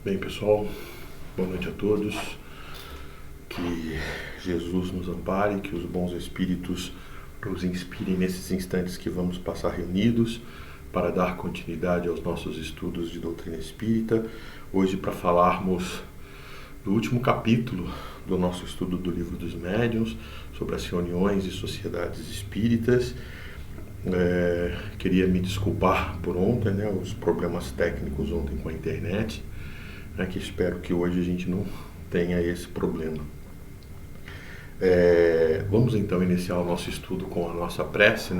Bem, pessoal, boa noite a todos. Que Jesus nos ampare, que os bons espíritos nos inspirem nesses instantes que vamos passar reunidos para dar continuidade aos nossos estudos de doutrina espírita. Hoje, para falarmos do último capítulo do nosso estudo do Livro dos Médiuns, sobre as reuniões e sociedades espíritas. Queria me desculpar por ontem, os problemas técnicos ontem com a internet, que espero que hoje a gente não tenha esse problema. Vamos então iniciar o nosso estudo com a nossa prece,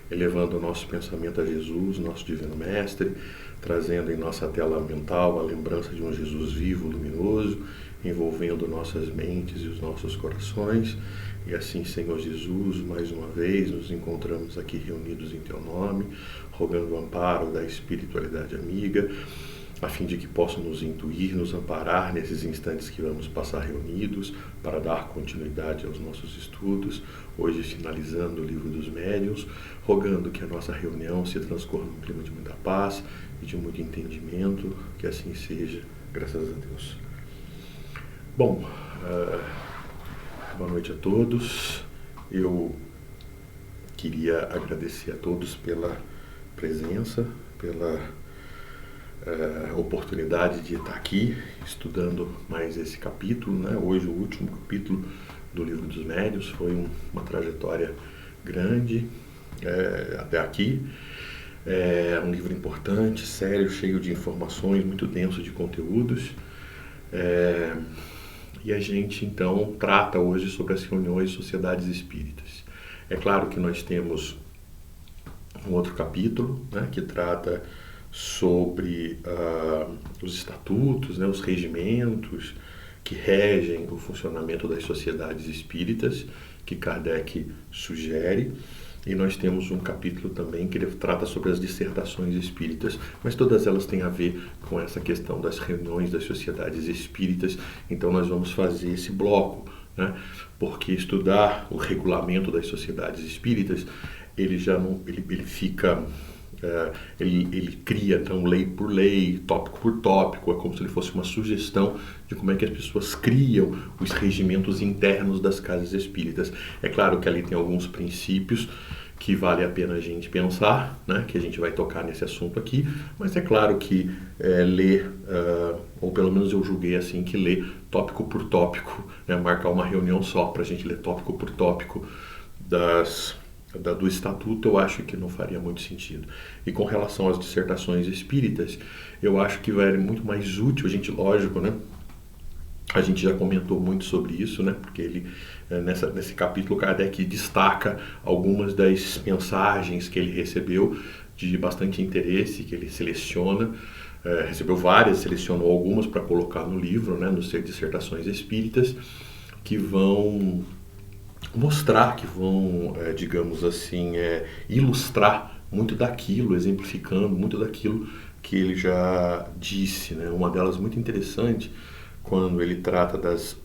elevando o nosso pensamento a Jesus, nosso Divino Mestre, trazendo em nossa tela mental a lembrança de um Jesus vivo, luminoso, envolvendo nossas mentes e os nossos corações. E assim, Senhor Jesus, mais uma vez nos encontramos aqui reunidos em Teu nome, rogando o amparo da espiritualidade amiga, a fim de que possam nos intuir, nos amparar nesses instantes que vamos passar reunidos para dar continuidade aos nossos estudos, hoje finalizando o Livro dos Médiuns, rogando que a nossa reunião se transcorra num clima de muita paz e de muito entendimento, que assim seja, graças a Deus. Bom, boa noite a todos. Eu queria agradecer a todos pela presença, pela oportunidade de estar aqui estudando mais esse capítulo, Hoje o último capítulo do Livro dos Médiuns. Foi uma trajetória grande até aqui. É um livro importante, sério, cheio de informações, muito denso de conteúdos. E a gente então trata hoje sobre as reuniões e sociedades espíritas. É claro que nós temos um outro capítulo, que trata sobre os estatutos, os regimentos que regem o funcionamento das sociedades espíritas, que Kardec sugere. E nós temos um capítulo também que ele trata sobre as dissertações espíritas, mas todas elas têm a ver com essa questão das reuniões das sociedades espíritas. Então nós vamos fazer esse bloco, porque estudar o regulamento das sociedades espíritas, ele já não, ele fica... Ele cria então lei por lei, tópico por tópico, é como se ele fosse uma sugestão de como é que as pessoas criam os regimentos internos das casas espíritas. É claro que ali tem alguns princípios que vale a pena a gente pensar, que a gente vai tocar nesse assunto aqui, mas é claro que ler, ou pelo menos eu julguei assim, que ler tópico por tópico, marcar uma reunião só para a gente ler tópico por tópico do estatuto, eu acho que não faria muito sentido. E com relação às dissertações espíritas, eu acho que vai ser muito mais útil, a gente, lógico, a gente já comentou muito sobre isso, porque ele, nesse capítulo, Kardec destaca algumas das mensagens que ele recebeu de bastante interesse, que ele seleciona, recebeu várias, selecionou algumas para colocar no livro, no Ser Dissertações Espíritas, que vão mostrar, que vão, digamos assim, ilustrar muito daquilo, exemplificando muito daquilo que ele já disse. Uma delas muito interessante, quando ele trata das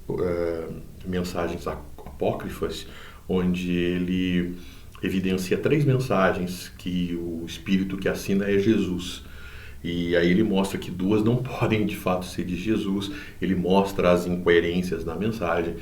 mensagens apócrifas, onde ele evidencia 3 mensagens que o espírito que assina é Jesus. E aí ele mostra que 2 não podem de fato ser de Jesus, ele mostra as incoerências da mensagem,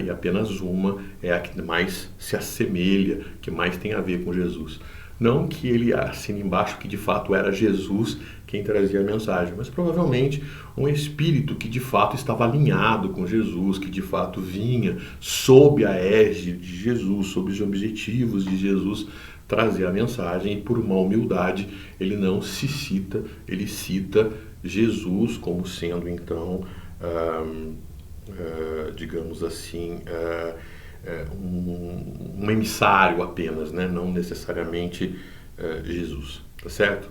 e apenas uma é a que mais se assemelha, que mais tem a ver com Jesus. Não que ele assine embaixo que de fato era Jesus quem trazia a mensagem, mas provavelmente um espírito que de fato estava alinhado com Jesus, que de fato vinha sob a égide de Jesus, sob os objetivos de Jesus, trazer a mensagem, e por uma humildade ele não se cita, ele cita Jesus como sendo então, digamos assim, um emissário apenas, não necessariamente Jesus, tá certo?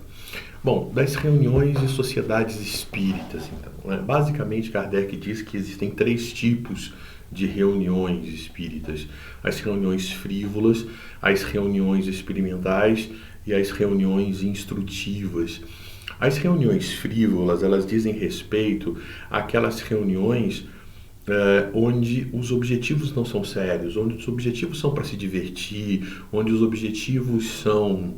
Bom, das reuniões e sociedades espíritas, então, basicamente Kardec diz que existem 3 tipos de reuniões espíritas: as reuniões frívolas, as reuniões experimentais e as reuniões instrutivas. As reuniões frívolas, elas dizem respeito àquelas reuniões onde os objetivos não são sérios, onde os objetivos são para se divertir, onde os objetivos são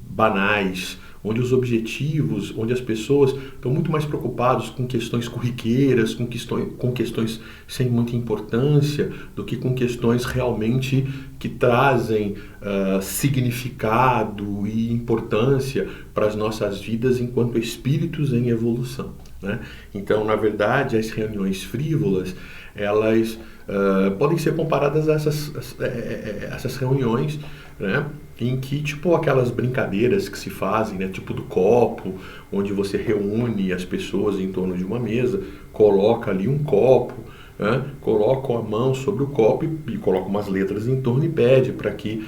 banais, onde os objetivos, onde as pessoas estão muito mais preocupadas com questões corriqueiras, com questões sem muita importância, do que com questões realmente que trazem significado e importância para as nossas vidas enquanto espíritos em evolução, né? Então, na verdade, as reuniões frívolas, elas podem ser comparadas a essas reuniões, né, em que, tipo, aquelas brincadeiras que se fazem, né, tipo do copo, onde você reúne as pessoas em torno de uma mesa, coloca ali um copo, né, coloca a mão sobre o copo e coloca umas letras em torno e pede para que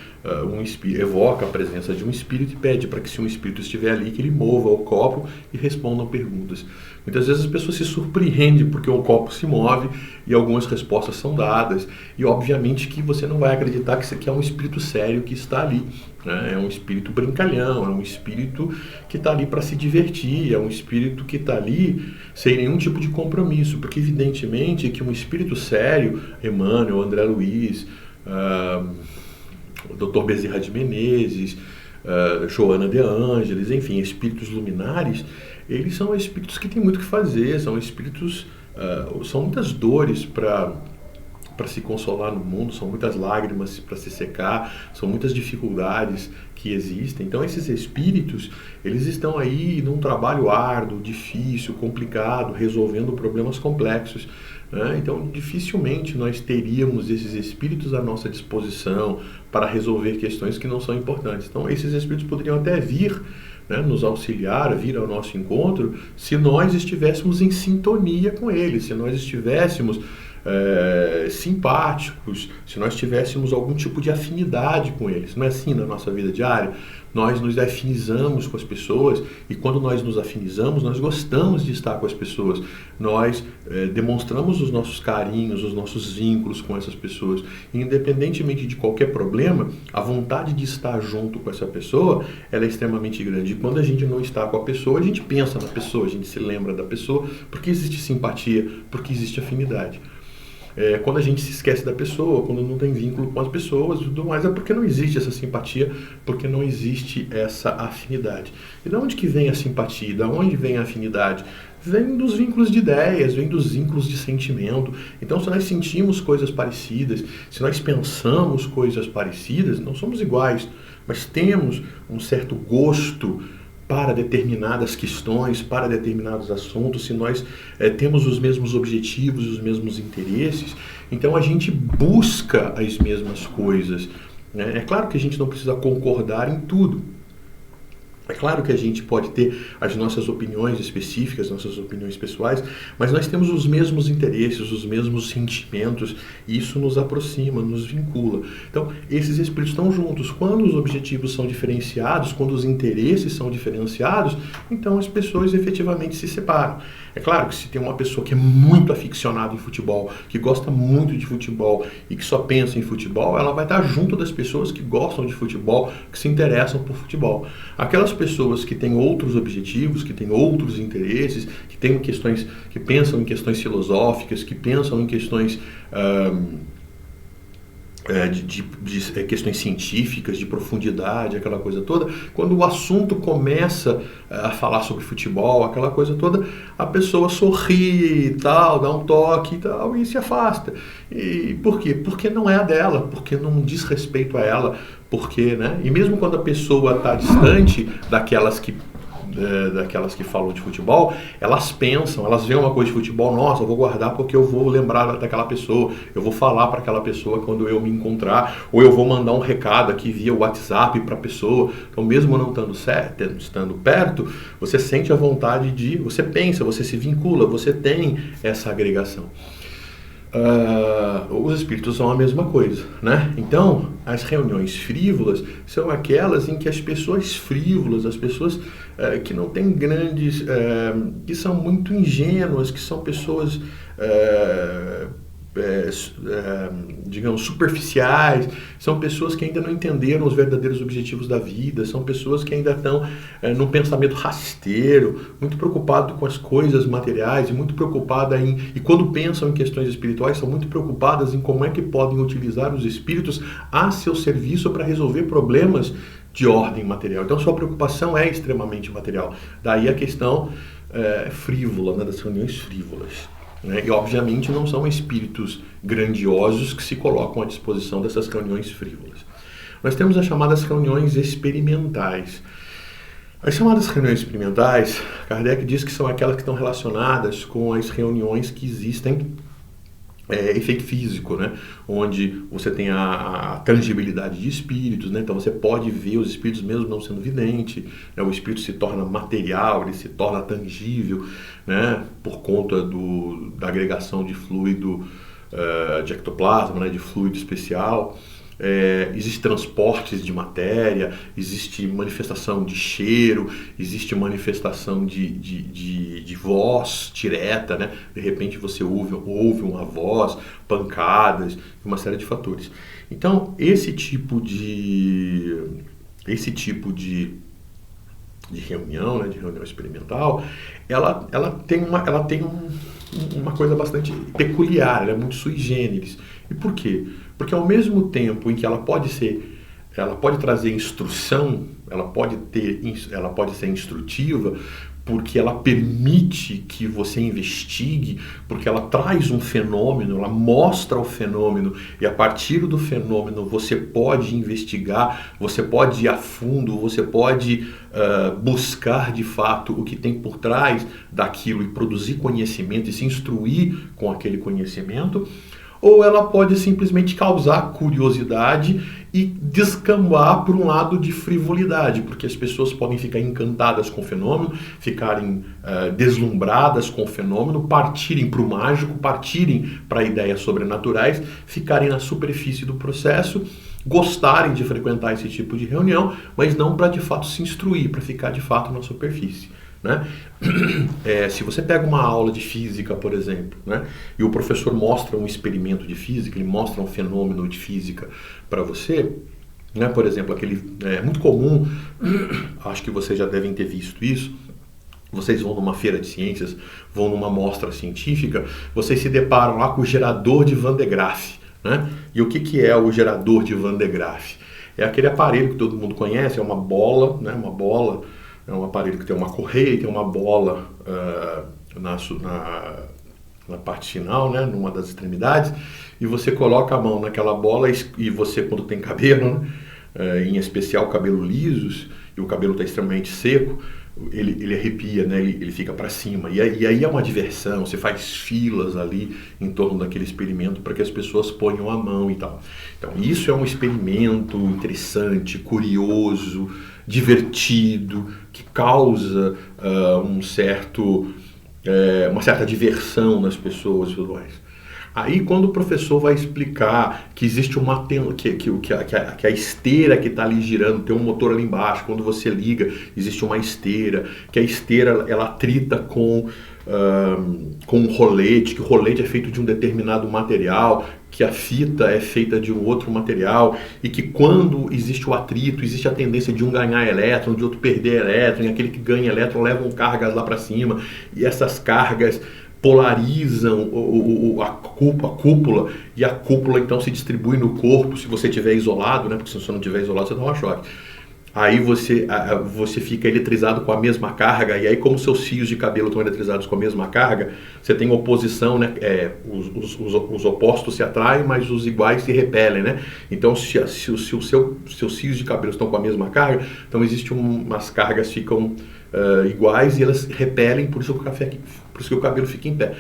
um espírito, evoca a presença de um espírito e pede para que, se um espírito estiver ali, que ele mova o copo e respondam perguntas. Muitas vezes as pessoas se surpreendem porque o copo se move e algumas respostas são dadas, e obviamente que você não vai acreditar que isso aqui é um espírito sério que está ali, né? É um espírito brincalhão, é um espírito que está ali para se divertir, é um espírito que está ali sem nenhum tipo de compromisso, porque evidentemente que um espírito sério, Emmanuel, André Luiz, Dr. Bezerra de Menezes, Joana de Ângeles, enfim, espíritos luminares, eles são espíritos que têm muito o que fazer, são espíritos, são muitas dores para se consolar no mundo, são muitas lágrimas para se secar, são muitas dificuldades que existem. Então esses espíritos, eles estão aí num trabalho árduo, difícil, complicado, resolvendo problemas complexos, né? Então dificilmente nós teríamos esses espíritos à nossa disposição para resolver questões que não são importantes. Então esses espíritos poderiam até vir, né, nos auxiliar, vir ao nosso encontro, se nós estivéssemos em sintonia com eles, se nós estivéssemos simpáticos, se nós tivéssemos algum tipo de afinidade com eles. Não é assim na nossa vida diária? Nós nos afinizamos com as pessoas, e quando nós nos afinizamos, nós gostamos de estar com as pessoas, nós demonstramos os nossos carinhos, os nossos vínculos com essas pessoas, e independentemente de qualquer problema, a vontade de estar junto com essa pessoa, ela é extremamente grande. E quando a gente não está com a pessoa, a gente pensa na pessoa, a gente se lembra da pessoa, porque existe simpatia, porque existe afinidade. Quando a gente se esquece da pessoa, quando não tem vínculo com as pessoas, tudo mais, é porque não existe essa simpatia, porque não existe essa afinidade. E de onde que vem a simpatia? De onde vem a afinidade? Vem dos vínculos de ideias, vem dos vínculos de sentimento. Então, se nós sentimos coisas parecidas, se nós pensamos coisas parecidas, não somos iguais, mas temos um certo gosto para determinadas questões, para determinados assuntos, se nós temos os mesmos objetivos, os mesmos interesses, então a gente busca as mesmas coisas, né? É claro que a gente não precisa concordar em tudo. É claro que a gente pode ter as nossas opiniões específicas, nossas opiniões pessoais, mas nós temos os mesmos interesses, os mesmos sentimentos, e isso nos aproxima, nos vincula. Então, esses espíritos estão juntos. Quando os objetivos são diferenciados, quando os interesses são diferenciados, então as pessoas efetivamente se separam. É claro que se tem uma pessoa que é muito aficionada em futebol, que gosta muito de futebol e que só pensa em futebol, ela vai estar junto das pessoas que gostam de futebol, que se interessam por futebol. Aquelas pessoas que têm outros objetivos, que têm outros interesses, que têm questões, que pensam em questões filosóficas, que pensam em questões de questões científicas, de profundidade, aquela coisa toda, quando o assunto começa a falar sobre futebol, aquela coisa toda, a pessoa sorri e tal, dá um toque e tal, e se afasta. E por quê? Porque não é a dela, porque não diz respeito a ela, porque, né? E mesmo quando a pessoa está distante daquelas que falam de futebol, elas pensam, elas veem uma coisa de futebol, nossa, eu vou guardar porque eu vou lembrar daquela pessoa, eu vou falar para aquela pessoa quando eu me encontrar, ou eu vou mandar um recado aqui via WhatsApp para a pessoa. Então, mesmo não estando perto, você sente a vontade você pensa, você se vincula, você tem essa agregação. Os espíritos são a mesma coisa, né? Então, as reuniões frívolas são aquelas em que as pessoas frívolas, as pessoas que não têm que são muito ingênuas, que são pessoas digamos, superficiais, são pessoas que ainda não entenderam os verdadeiros objetivos da vida, são pessoas que ainda estão num pensamento rasteiro, muito preocupado com as coisas materiais e muito preocupada e quando pensam em questões espirituais, são muito preocupadas em como é que podem utilizar os espíritos a seu serviço para resolver problemas de ordem material. Então, sua preocupação é extremamente material. Daí a questão frívola, né, das reuniões frívolas. Né? E, obviamente, não são espíritos grandiosos que se colocam à disposição dessas reuniões frívolas. Nós temos as chamadas reuniões experimentais. As chamadas reuniões experimentais, Kardec diz que são aquelas que estão relacionadas com as reuniões que existem efeito físico, né? Onde você tem a tangibilidade de espíritos, né? Então você pode ver os espíritos mesmo não sendo vidente, né? O espírito se torna material, ele se torna tangível, né? Por conta da agregação de fluido de ectoplasma, né? De fluido especial. Existe transportes de matéria, existe manifestação de cheiro, existe manifestação de voz direta, né? De repente você ouve uma voz, pancadas, uma série de fatores. Então, esse tipo de reunião, né, de reunião experimental, ela tem uma coisa bastante peculiar, ela é muito sui generis. E por quê? Porque ao mesmo tempo em que ela pode trazer instrução, ela pode ser instrutiva, porque ela permite que você investigue, porque ela traz um fenômeno, ela mostra o fenômeno, e a partir do fenômeno você pode investigar, você pode ir a fundo, você pode buscar de fato o que tem por trás daquilo e produzir conhecimento e se instruir com aquele conhecimento. Ou ela pode simplesmente causar curiosidade e descambar por um lado de frivolidade, porque as pessoas podem ficar encantadas com o fenômeno, ficarem deslumbradas com o fenômeno, partirem para o mágico, partirem para ideias sobrenaturais, ficarem na superfície do processo, gostarem de frequentar esse tipo de reunião, mas não para de fato se instruir, para ficar de fato na superfície. Né? Se você pega uma aula de física, por exemplo, né, e o professor mostra um experimento de física, ele mostra um fenômeno de física para você, né, por exemplo, é muito comum, acho que vocês já devem ter visto isso, vocês vão numa feira de ciências, vão numa mostra científica, vocês se deparam lá com o gerador de Van de Graaff, né? E o que é o gerador de Van de Graaff? É aquele aparelho que todo mundo conhece, é uma bola, né, é um aparelho que tem uma correia e tem uma bola na parte final, né, numa das extremidades, e você coloca a mão naquela bola e você, quando tem cabelo, né, em especial cabelo lisos, e o cabelo está extremamente seco, ele arrepia, né, ele fica para cima. E aí é uma diversão, você faz filas ali em torno daquele experimento para que as pessoas ponham a mão e tal. Então isso é um experimento interessante, curioso, divertido, que causa uma certa diversão nas pessoas e tudo mais. Aí quando o professor vai explicar que existe que a esteira que está ali girando, tem um motor ali embaixo, quando você liga, existe uma esteira, que a esteira ela atrita com um rolete, que o rolete é feito de um determinado material, que a fita é feita de um outro material, e que quando existe o atrito, existe a tendência de um ganhar elétron, de outro perder elétron, e aquele que ganha elétron levam cargas lá para cima, e essas cargas polarizam a cúpula, e a cúpula então se distribui no corpo se você estiver isolado, né? Porque se você não estiver isolado você toma choque. Aí você fica eletrizado com a mesma carga, e aí como seus fios de cabelo estão eletrizados com a mesma carga, você tem oposição, né? Os opostos se atraem, mas os iguais se repelem, né? Então se os seus fios de cabelo estão com a mesma carga, então existe umas cargas ficam iguais e elas repelem, por isso que o cabelo fica em pé.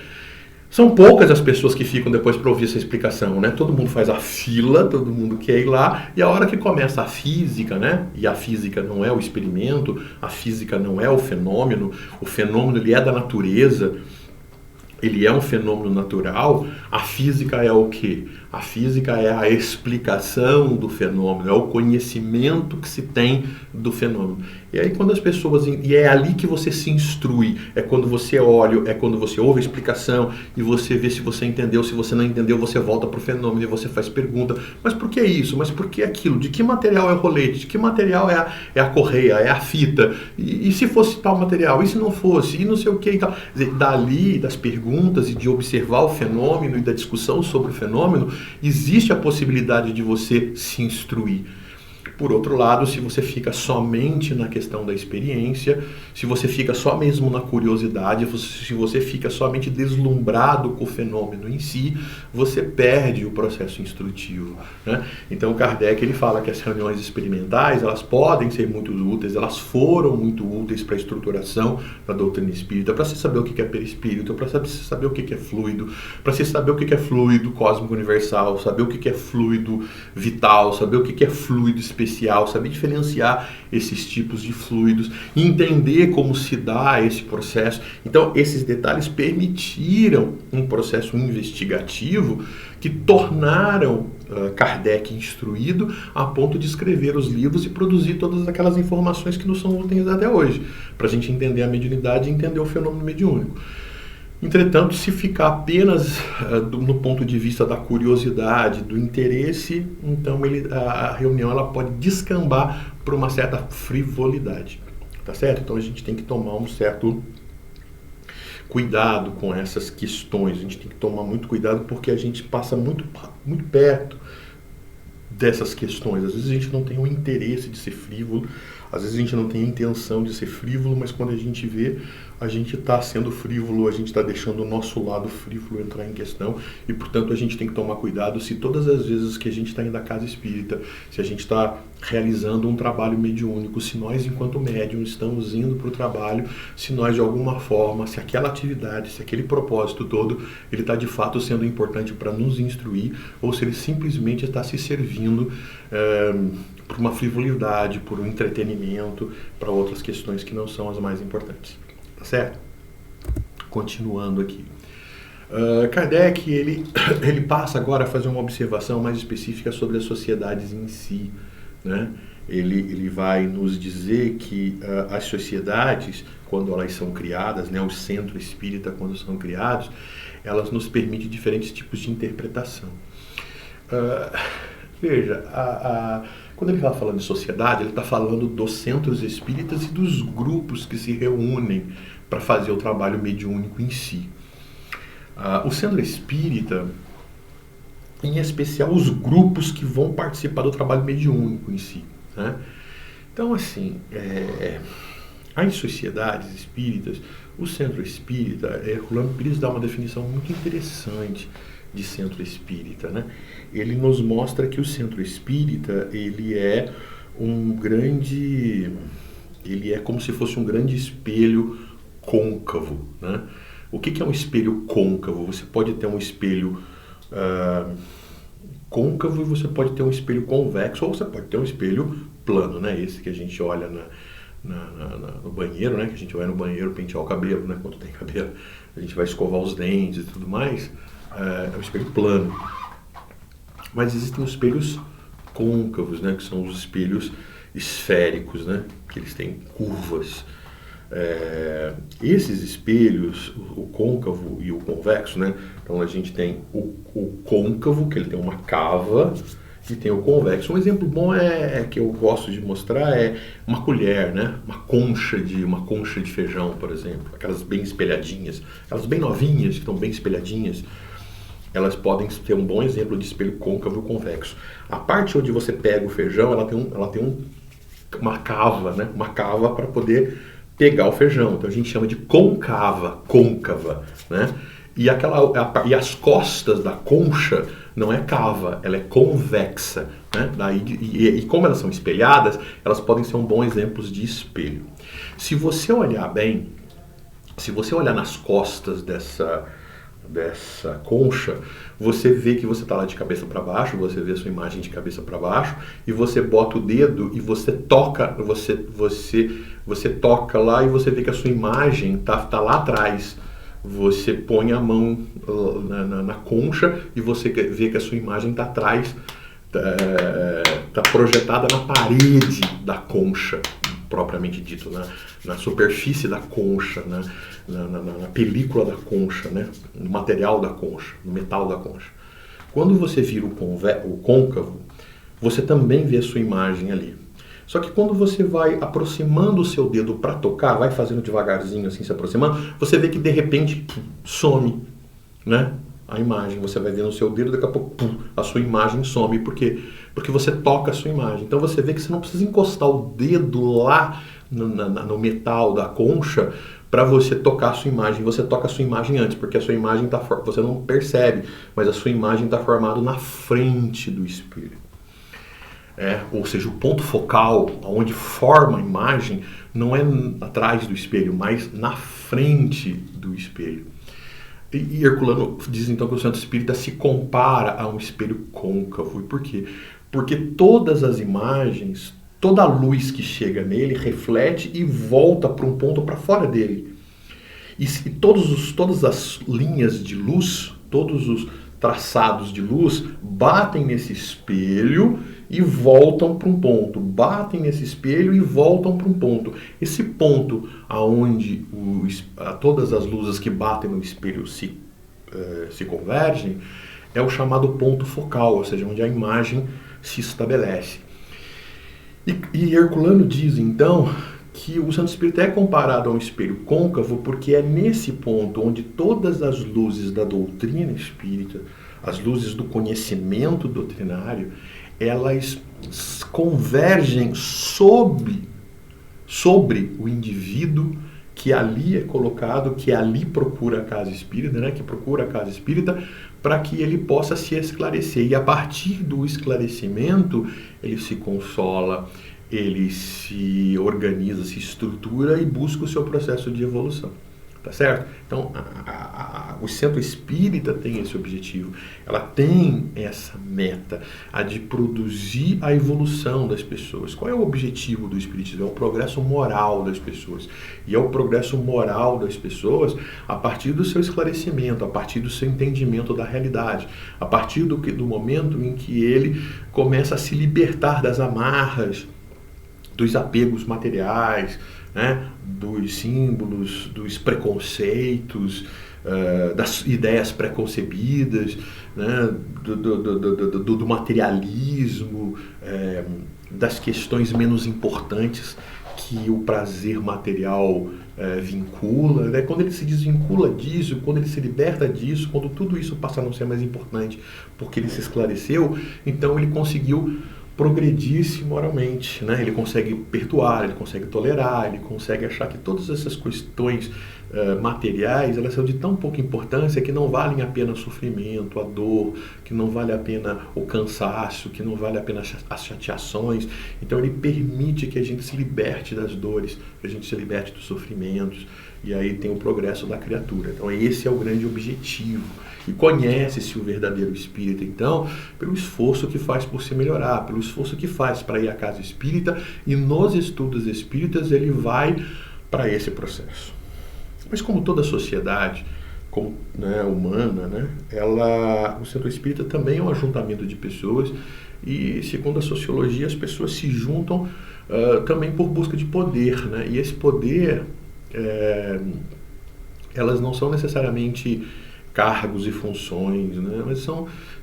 São poucas as pessoas que ficam depois para ouvir essa explicação, né? Todo mundo faz a fila, todo mundo quer ir lá, e a hora que começa a física, né? E a física não é o experimento, a física não é o fenômeno ele é da natureza, ele é um fenômeno natural. A física é o quê? A física é a explicação do fenômeno, é o conhecimento que se tem do fenômeno. E aí quando as pessoas... E é ali que você se instrui, é quando você olha, é quando você ouve a explicação e você vê se você entendeu, se você não entendeu, você volta para o fenômeno e você faz pergunta. Mas por que isso? Mas por que aquilo? De que material é o rolete? De que material é a correia? É a fita? E se fosse tal material? E se não fosse? E não sei o que e tal. Dali, das perguntas e de observar o fenômeno e da discussão sobre o fenômeno, existe a possibilidade de você se instruir. Por outro lado, se você fica somente na questão da experiência, se você fica só mesmo na curiosidade, se você fica somente deslumbrado com o fenômeno em si, você perde o processo instrutivo, né? Então Kardec ele fala que as reuniões experimentais, elas podem ser muito úteis, elas foram muito úteis para a estruturação da doutrina espírita, para você saber o que é perispírito, para você saber o que é fluido, para você saber o que é fluido cósmico universal, saber o que é fluido vital, saber o que é fluido especial, saber diferenciar esses tipos de fluidos, entender como se dá esse processo. Então, esses detalhes permitiram um processo investigativo que tornaram Kardec instruído a ponto de escrever os livros e produzir todas aquelas informações que nos são úteis até hoje, para a gente entender a mediunidade e entender o fenômeno mediúnico. Entretanto, se ficar apenas no ponto de vista da curiosidade, do interesse, então a reunião ela pode descambar para uma certa frivolidade, tá certo? Então a gente tem que tomar um certo cuidado com essas questões, a gente tem que tomar muito cuidado porque a gente passa muito perto dessas questões. Às vezes a gente não tem o interesse de ser frívolo, às vezes a gente não tem a intenção de ser frívolo, mas quando a gente vê, a gente está sendo frívolo, a gente está deixando o nosso lado frívolo entrar em questão e, portanto, a gente tem que tomar cuidado se todas as vezes que a gente está indo à casa espírita, se a gente está realizando um trabalho mediúnico, se nós, enquanto médium, estamos indo para o trabalho, se nós, de alguma forma, se aquela atividade, se aquele propósito todo, ele está, de fato, sendo importante para nos instruir ou se ele simplesmente está se servindo por uma frivolidade, por um entretenimento, para outras questões que não são as mais importantes. Tá certo? Continuando aqui. Kardec, ele passa agora a fazer uma observação mais específica sobre as sociedades em si, né? Ele vai nos dizer que as sociedades, quando elas são criadas, né, o centro espírita, quando são criados, elas nos permitem diferentes tipos de interpretação. Veja, quando ele está falando de sociedade, ele está falando dos centros espíritas e dos grupos que se reúnem para fazer o trabalho mediúnico em si. O centro espírita, em especial os grupos que vão participar do trabalho mediúnico em si, né? Então, assim, as sociedades espíritas, o centro espírita, Rolando Pires dá uma definição muito interessante de centro espírita, né? Ele nos mostra que o centro espírita, ele é como se fosse um grande espelho côncavo, né? O que é um espelho côncavo? Você pode ter um espelho côncavo e você pode ter um espelho convexo, ou você pode ter um espelho plano, né? Esse que a gente olha no banheiro, né? Que a gente vai no banheiro pentear o cabelo, né? Quando tem cabelo, a gente vai escovar os dentes e tudo mais. É um espelho plano. Mas existem os espelhos côncavos, né? Que são os espelhos esféricos, né? Que eles têm curvas. Esses espelhos, o côncavo e o convexo, né? Então a gente tem o côncavo, que ele tem uma cava, e tem o convexo. Um exemplo bom que eu gosto de mostrar é uma colher, né? Uma concha de feijão, por exemplo, aquelas bem espelhadinhas, aquelas bem novinhas que estão bem espelhadinhas. Elas podem ter um bom exemplo de espelho côncavo e convexo. A parte onde você pega o feijão, ela tem uma cava, né? Uma cava para poder pegar o feijão. Então a gente chama de côncava, né? E as costas da concha não é cava, ela é convexa, né? E como elas são espelhadas, elas podem ser um bom exemplo de espelho. Se você olhar bem, se você olhar nas costas dessa concha, você vê que você está lá de cabeça para baixo, você vê a sua imagem de cabeça para baixo, e você bota o dedo e você toca, você toca lá e você vê que a sua imagem tá lá atrás. você põe a mão na concha e você vê que a sua imagem está atrás, está projetada na parede da concha, propriamente dito, na superfície da concha, na película da concha, né? No material da concha, no metal da concha. Quando você vira o côncavo, você também vê a sua imagem ali. Só que quando você vai aproximando o seu dedo para tocar, vai fazendo devagarzinho assim, se aproximando, você vê que de repente some, né? A imagem, você vai vendo o seu dedo, daqui a pouco a sua imagem some. Por quê? Porque você toca a sua imagem. Então você vê que você não precisa encostar o dedo lá no metal da concha para você tocar a sua imagem. Você toca a sua imagem antes, porque a sua imagem está, você não percebe, mas a sua imagem está formada na frente do espelho. Ou seja, o ponto focal, onde forma a imagem, não é atrás do espelho, mas na frente do espelho. E Herculano diz então que o Centro Espírita se compara a um espelho côncavo. E por quê? Porque todas as imagens, toda a luz que chega nele reflete e volta para um ponto para fora dele. E todas as linhas de luz, todos os traçados de luz batem nesse espelho e voltam para um ponto, batem nesse espelho e voltam para um ponto. Esse ponto aonde todas as luzes que batem no espelho se convergem é o chamado ponto focal, ou seja, onde a imagem se estabelece. E Herculano diz então que o Santo Espírito é comparado a um espelho côncavo porque é nesse ponto onde todas as luzes da doutrina espírita, as luzes do conhecimento doutrinário, elas convergem sobre o indivíduo que ali é colocado, que ali procura a casa espírita, né? Que procura a casa espírita para que ele possa se esclarecer. E a partir do esclarecimento, ele se consola, ele se organiza, se estrutura e busca o seu processo de evolução. Tá certo? Então, o Centro Espírita tem esse objetivo. Ela tem essa meta, a de produzir a evolução das pessoas. Qual é o objetivo do Espiritismo? É o progresso moral das pessoas. E é o progresso moral das pessoas a partir do seu esclarecimento, a partir do seu entendimento da realidade, a partir do momento em que ele começa a se libertar das amarras, dos apegos materiais, né, dos símbolos, dos preconceitos, das ideias preconcebidas, né, do materialismo, das questões menos importantes que o prazer material vincula, né? Quando ele se desvincula disso, quando ele se liberta disso, quando tudo isso passa a não ser mais importante porque ele se esclareceu, então ele conseguiu progredir-se moralmente, né? Ele consegue perdoar, ele consegue tolerar, ele consegue achar que todas essas questões materiais, elas são de tão pouca importância que não valem a pena o sofrimento, a dor, que não vale a pena o cansaço, que não vale a pena as chateações. Então ele permite que a gente se liberte das dores, que a gente se liberte dos sofrimentos, e aí tem o progresso da criatura. Então esse é o grande objetivo. E conhece-se o verdadeiro espírita, então, pelo esforço que faz por se melhorar, pelo esforço que faz para ir à casa espírita, e nos estudos espíritas ele vai para esse processo. Mas como toda sociedade humana, né, o Centro Espírita também é um ajuntamento de pessoas e, segundo a sociologia, as pessoas se juntam também por busca de poder, né, e esse poder, elas não são necessariamente cargos e funções, né, mas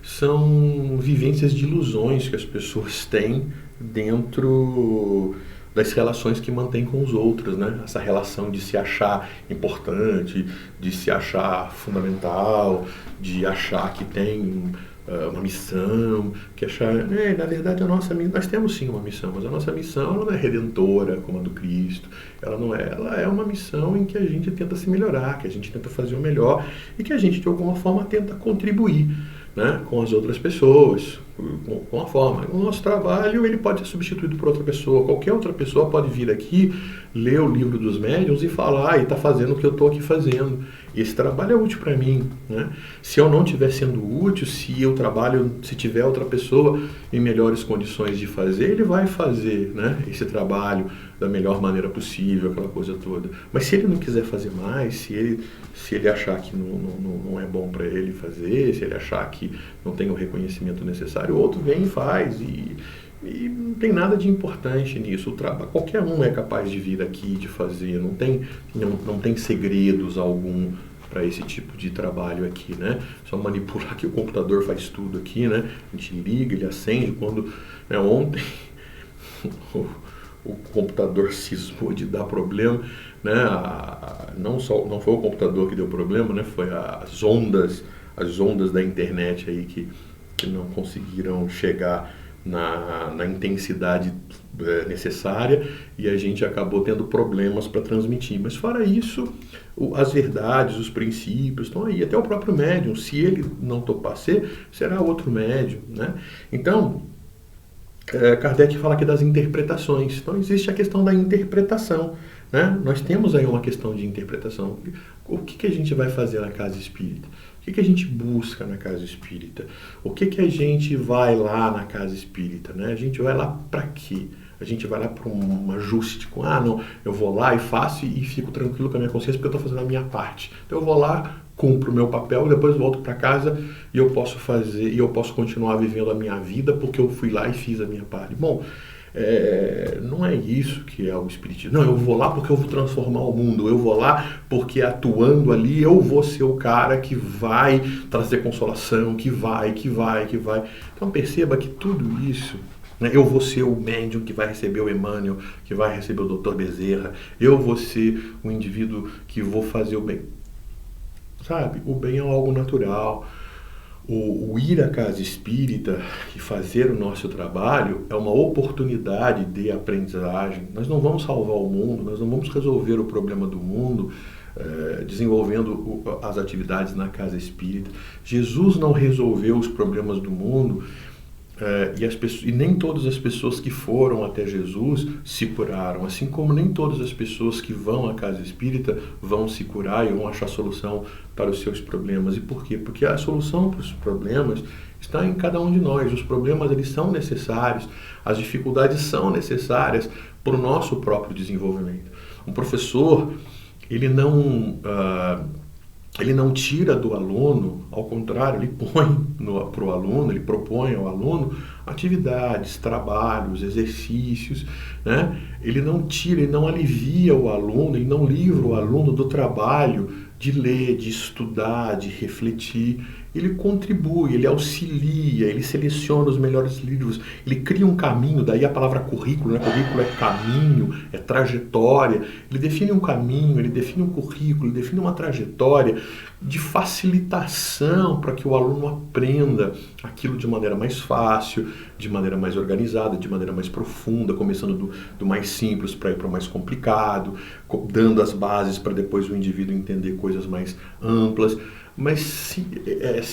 são vivências de ilusões que as pessoas têm dentro das relações que mantém com os outros, né? Essa relação de se achar importante, de se achar fundamental, de achar que tem uma missão, que achar... na verdade, nós temos sim uma missão, mas a nossa missão ela não é redentora como a do Cristo. Ela é uma missão em que a gente tenta se melhorar, que a gente tenta fazer o melhor e que a gente, de alguma forma, tenta contribuir, né, com as outras pessoas, com a forma. O nosso trabalho ele pode ser substituído por outra pessoa. Qualquer outra pessoa pode vir aqui, ler o livro dos médiuns e falar, e está fazendo o que eu estou aqui fazendo. esse trabalho é útil para mim, né? Se eu não estiver sendo útil, se tiver outra pessoa em melhores condições de fazer, ele vai fazer, né, esse trabalho da melhor maneira possível, aquela coisa toda. Mas se ele não quiser fazer mais, se ele achar que não é bom para ele fazer, se ele achar que não tem o reconhecimento necessário, o outro vem e faz, e não tem nada de importante nisso. Qualquer um é capaz de vir aqui, de fazer, não tem segredos algum para esse tipo de trabalho aqui, né? Só manipular que o computador faz tudo aqui, né? A gente liga, ele acende. Quando, né, ontem o computador cismou de dar problema, né? Não foi o computador que deu problema, né? Foi as ondas da internet aí que não conseguiram chegar na intensidade necessária, e a gente acabou tendo problemas para transmitir. Mas fora isso, as verdades, os princípios estão aí. Até o próprio médium, se ele não topar será outro médium, né? Então, Kardec fala aqui das interpretações. Então existe a questão da interpretação, né? Nós temos aí uma questão de interpretação. O que a gente vai fazer na casa espírita? O que a gente busca na casa espírita? O que a gente vai lá na casa espírita, né? A gente vai lá para quê? A gente vai lá para um ajuste com, não, eu vou lá e faço e fico tranquilo com a minha consciência porque eu estou fazendo a minha parte. Então eu vou lá, cumpro o meu papel, depois volto para casa e eu posso continuar vivendo a minha vida porque eu fui lá e fiz a minha parte. Bom, não é isso que é o espiritismo. Não, eu vou lá porque eu vou transformar o mundo. Eu vou lá porque atuando ali eu vou ser o cara que vai trazer consolação, que vai. Então perceba que tudo isso, né, eu vou ser o médium que vai receber o Emmanuel, que vai receber o Dr. Bezerra. Eu vou ser o indivíduo que vou fazer o bem. Sabe? O bem é algo natural. O ir à casa espírita e fazer o nosso trabalho é uma oportunidade de aprendizagem. Nós não vamos salvar o mundo, nós não vamos resolver o problema do mundo desenvolvendo as atividades na casa espírita. Jesus não resolveu os problemas do mundo e nem todas as pessoas que foram até Jesus se curaram, assim como nem todas as pessoas que vão à casa espírita vão se curar e vão achar solução para os seus problemas. E por quê? Porque a solução para os problemas está em cada um de nós. Os problemas, eles são necessários, as dificuldades são necessárias para o nosso próprio desenvolvimento. Um professor, ele não tira do aluno, ao contrário, ele põe para o aluno, ele propõe ao aluno atividades, trabalhos, exercícios, né? Ele não tira, ele não alivia o aluno, ele não livra o aluno do trabalho de ler, de estudar, de refletir. Ele contribui, ele auxilia, ele seleciona os melhores livros, ele cria um caminho, daí a palavra currículo, né? Currículo é caminho, é trajetória. Ele define um caminho, ele define um currículo, ele define uma trajetória de facilitação para que o aluno aprenda aquilo de maneira mais fácil, de maneira mais organizada, de maneira mais profunda, começando do mais simples para ir para o mais complicado, dando as bases para depois o indivíduo entender coisas mais amplas. Mas se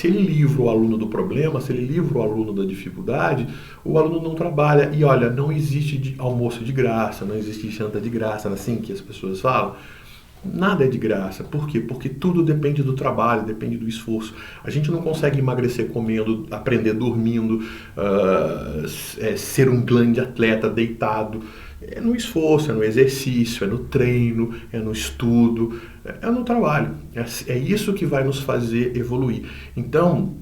ele livra o aluno do problema, se ele livra o aluno da dificuldade, o aluno não trabalha. E olha, não existe almoço de graça, não existe janta de graça, assim que as pessoas falam. Nada é de graça. Por quê? Porque tudo depende do trabalho, depende do esforço. A gente não consegue emagrecer comendo, aprender dormindo, ser um grande atleta deitado. É no esforço, é no exercício, é no treino, é no estudo, é no trabalho. É isso que vai nos fazer evoluir. Então,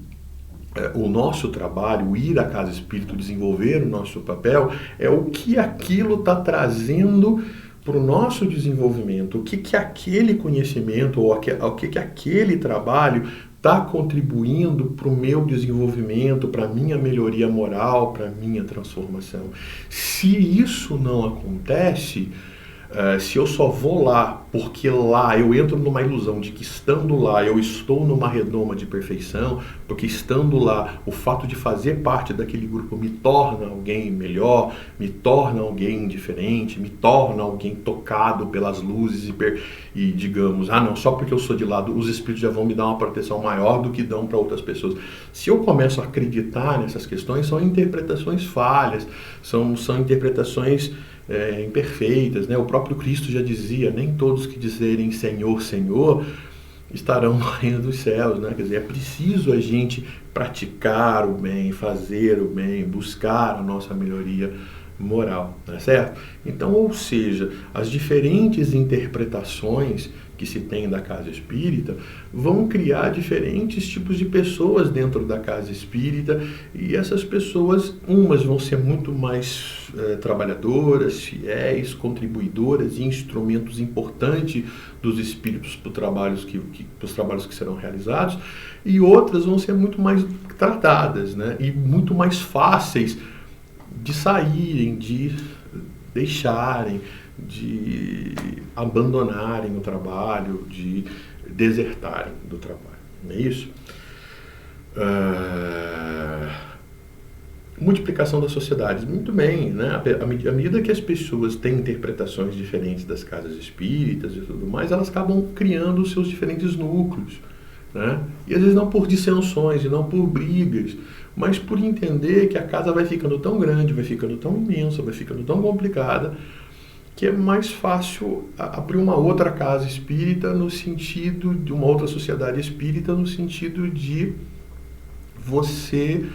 o nosso trabalho, o ir à casa espírita, desenvolver o nosso papel, é o que aquilo está trazendo para o nosso desenvolvimento, o que aquele conhecimento ou o que aquele trabalho está contribuindo para o meu desenvolvimento, para a minha melhoria moral, para a minha transformação. Se isso não acontece, se eu só vou lá porque lá eu entro numa ilusão de que estando lá eu estou numa redoma de perfeição, porque estando lá o fato de fazer parte daquele grupo me torna alguém melhor, me torna alguém diferente, me torna alguém tocado pelas luzes e digamos, não, só porque eu sou de lado os espíritos já vão me dar uma proteção maior do que dão para outras pessoas. Se eu começo a acreditar nessas questões, são interpretações falhas, são interpretações imperfeitas, né? O próprio Cristo já dizia, nem todos que dizerem Senhor, Senhor estarão no reino dos céus, né? Quer dizer, é preciso a gente praticar o bem, fazer o bem, buscar a nossa melhoria moral, tá certo? Então, ou seja, as diferentes interpretações que se tem da casa espírita vão criar diferentes tipos de pessoas dentro da casa espírita, e essas pessoas, umas vão ser muito mais trabalhadoras, fiéis, contribuidoras e instrumentos importantes dos espíritos para os trabalhos que serão realizados, e outras vão ser muito mais tratadas, né? E muito mais fáceis de saírem, de deixarem, de abandonarem o trabalho, de desertarem do trabalho. Não é isso? Multiplicação das sociedades. Muito bem, né? À medida que as pessoas têm interpretações diferentes das casas espíritas e tudo mais, elas acabam criando os seus diferentes núcleos, né? E às vezes não por dissensões e não por brigas, mas por entender que a casa vai ficando tão grande, vai ficando tão imensa, vai ficando tão complicada, que é mais fácil abrir uma outra casa espírita, no sentido de uma outra sociedade espírita, no sentido de você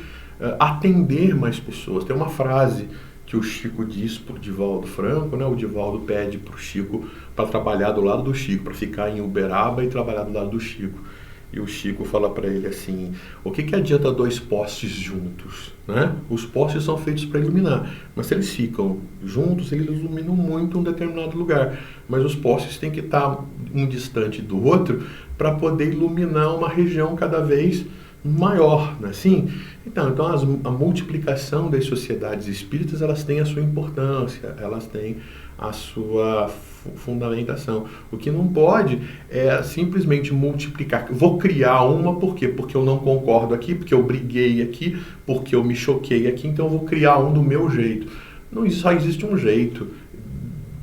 atender mais pessoas. Tem uma frase que o Chico diz para o Divaldo Franco, né? O Divaldo pede para o Chico para trabalhar do lado do Chico, para ficar em Uberaba e trabalhar do lado do Chico. E o Chico fala para ele assim: o que adianta dois postes juntos, né? Os postes são feitos para iluminar, mas se eles ficam juntos, eles iluminam muito um determinado lugar. Mas os postes têm que estar um distante do outro para poder iluminar uma região cada vez maior, não é assim? Então a multiplicação das sociedades espíritas, elas têm a sua importância, elas têm a sua fundamentação. O que não pode é simplesmente multiplicar. Vou criar uma, por quê? Porque eu não concordo aqui, porque eu briguei aqui, porque eu me choquei aqui, então eu vou criar um do meu jeito. Não, só existe um jeito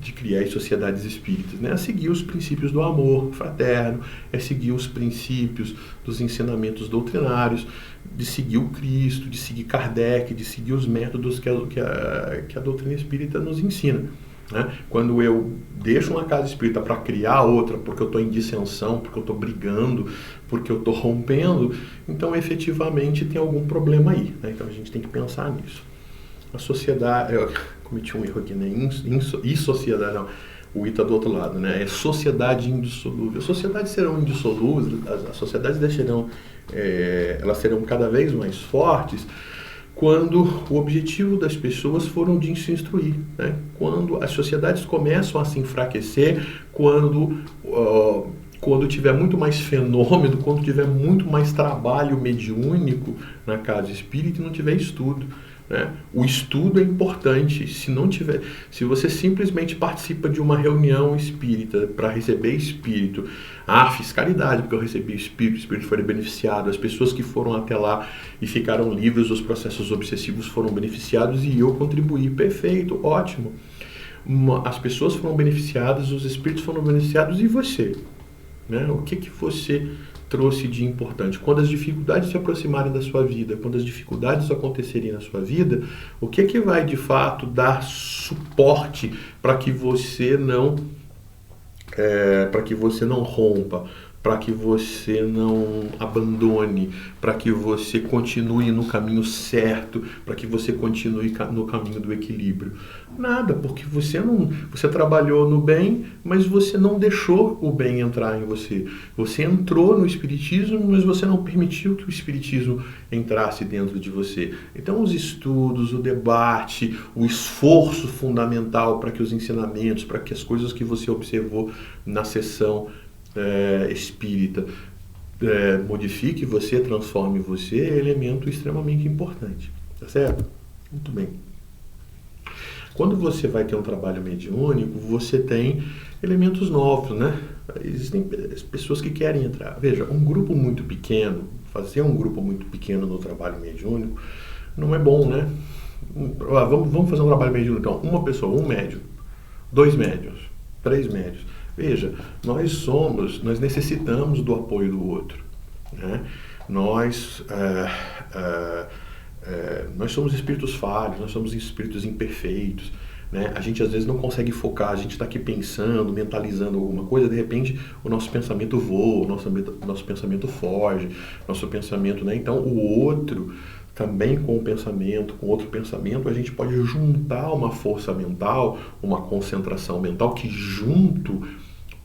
de criar as sociedades espíritas, né? É seguir os princípios do amor fraterno, é seguir os princípios dos ensinamentos doutrinários, de seguir o Cristo, de seguir Kardec, de seguir os métodos que a doutrina espírita nos ensina, né? Quando eu deixo uma casa espírita para criar outra, porque eu estou em dissensão, porque eu estou brigando, porque eu estou rompendo, então efetivamente tem algum problema aí, né? Então a gente tem que pensar nisso. A sociedade, eu cometi um erro aqui, né? Sociedade, não. O I está do outro lado, né? É sociedade indissolúvel. As sociedades serão indissolúveis, as sociedades elas serão cada vez mais fortes quando o objetivo das pessoas foram de se instruir, né? Quando as sociedades começam a se enfraquecer, quando tiver muito mais fenômeno, quando tiver muito mais trabalho mediúnico na casa espírita e não tiver estudo, né? O estudo é importante. Se você simplesmente participa de uma reunião espírita para receber espírito, fiscalidade, porque eu recebi espírito, o espírito foi beneficiado, as pessoas que foram até lá e ficaram livres dos processos obsessivos foram beneficiados e eu contribuí, perfeito, ótimo. As pessoas foram beneficiadas, os espíritos foram beneficiados, e você, né? O que você trouxe de importante? Quando as dificuldades se aproximarem da sua vida, quando as dificuldades acontecerem na sua vida, o que vai de fato dar suporte para que você não rompa, para que você não abandone, para que você continue no caminho certo, para que você continue no caminho do equilíbrio? Nada, porque você trabalhou no bem, mas você não deixou o bem entrar em você. Você entrou no espiritismo, mas você não permitiu que o espiritismo entrasse dentro de você. Então os estudos, o debate, o esforço fundamental para que os ensinamentos, para que as coisas que você observou na sessão espírita modifique você, transforme você, é elemento extremamente importante, tá certo? Muito bem. Quando você vai ter um trabalho mediúnico, você tem elementos novos, né? Existem pessoas que querem entrar. Veja, fazer um grupo muito pequeno no trabalho mediúnico não é bom, né? Vamos fazer um trabalho mediúnico, então, uma pessoa, um médium, 2 médiuns, 3 médiuns. Veja, nós necessitamos do apoio do outro, né? Nós somos espíritos falhos, nós somos espíritos imperfeitos, né? A gente às vezes não consegue focar, a gente está aqui pensando, mentalizando alguma coisa, de repente o nosso pensamento voa, o nosso pensamento foge, nosso pensamento, né? Então o outro, também com o pensamento, com outro pensamento, a gente pode juntar uma força mental, uma concentração mental que junto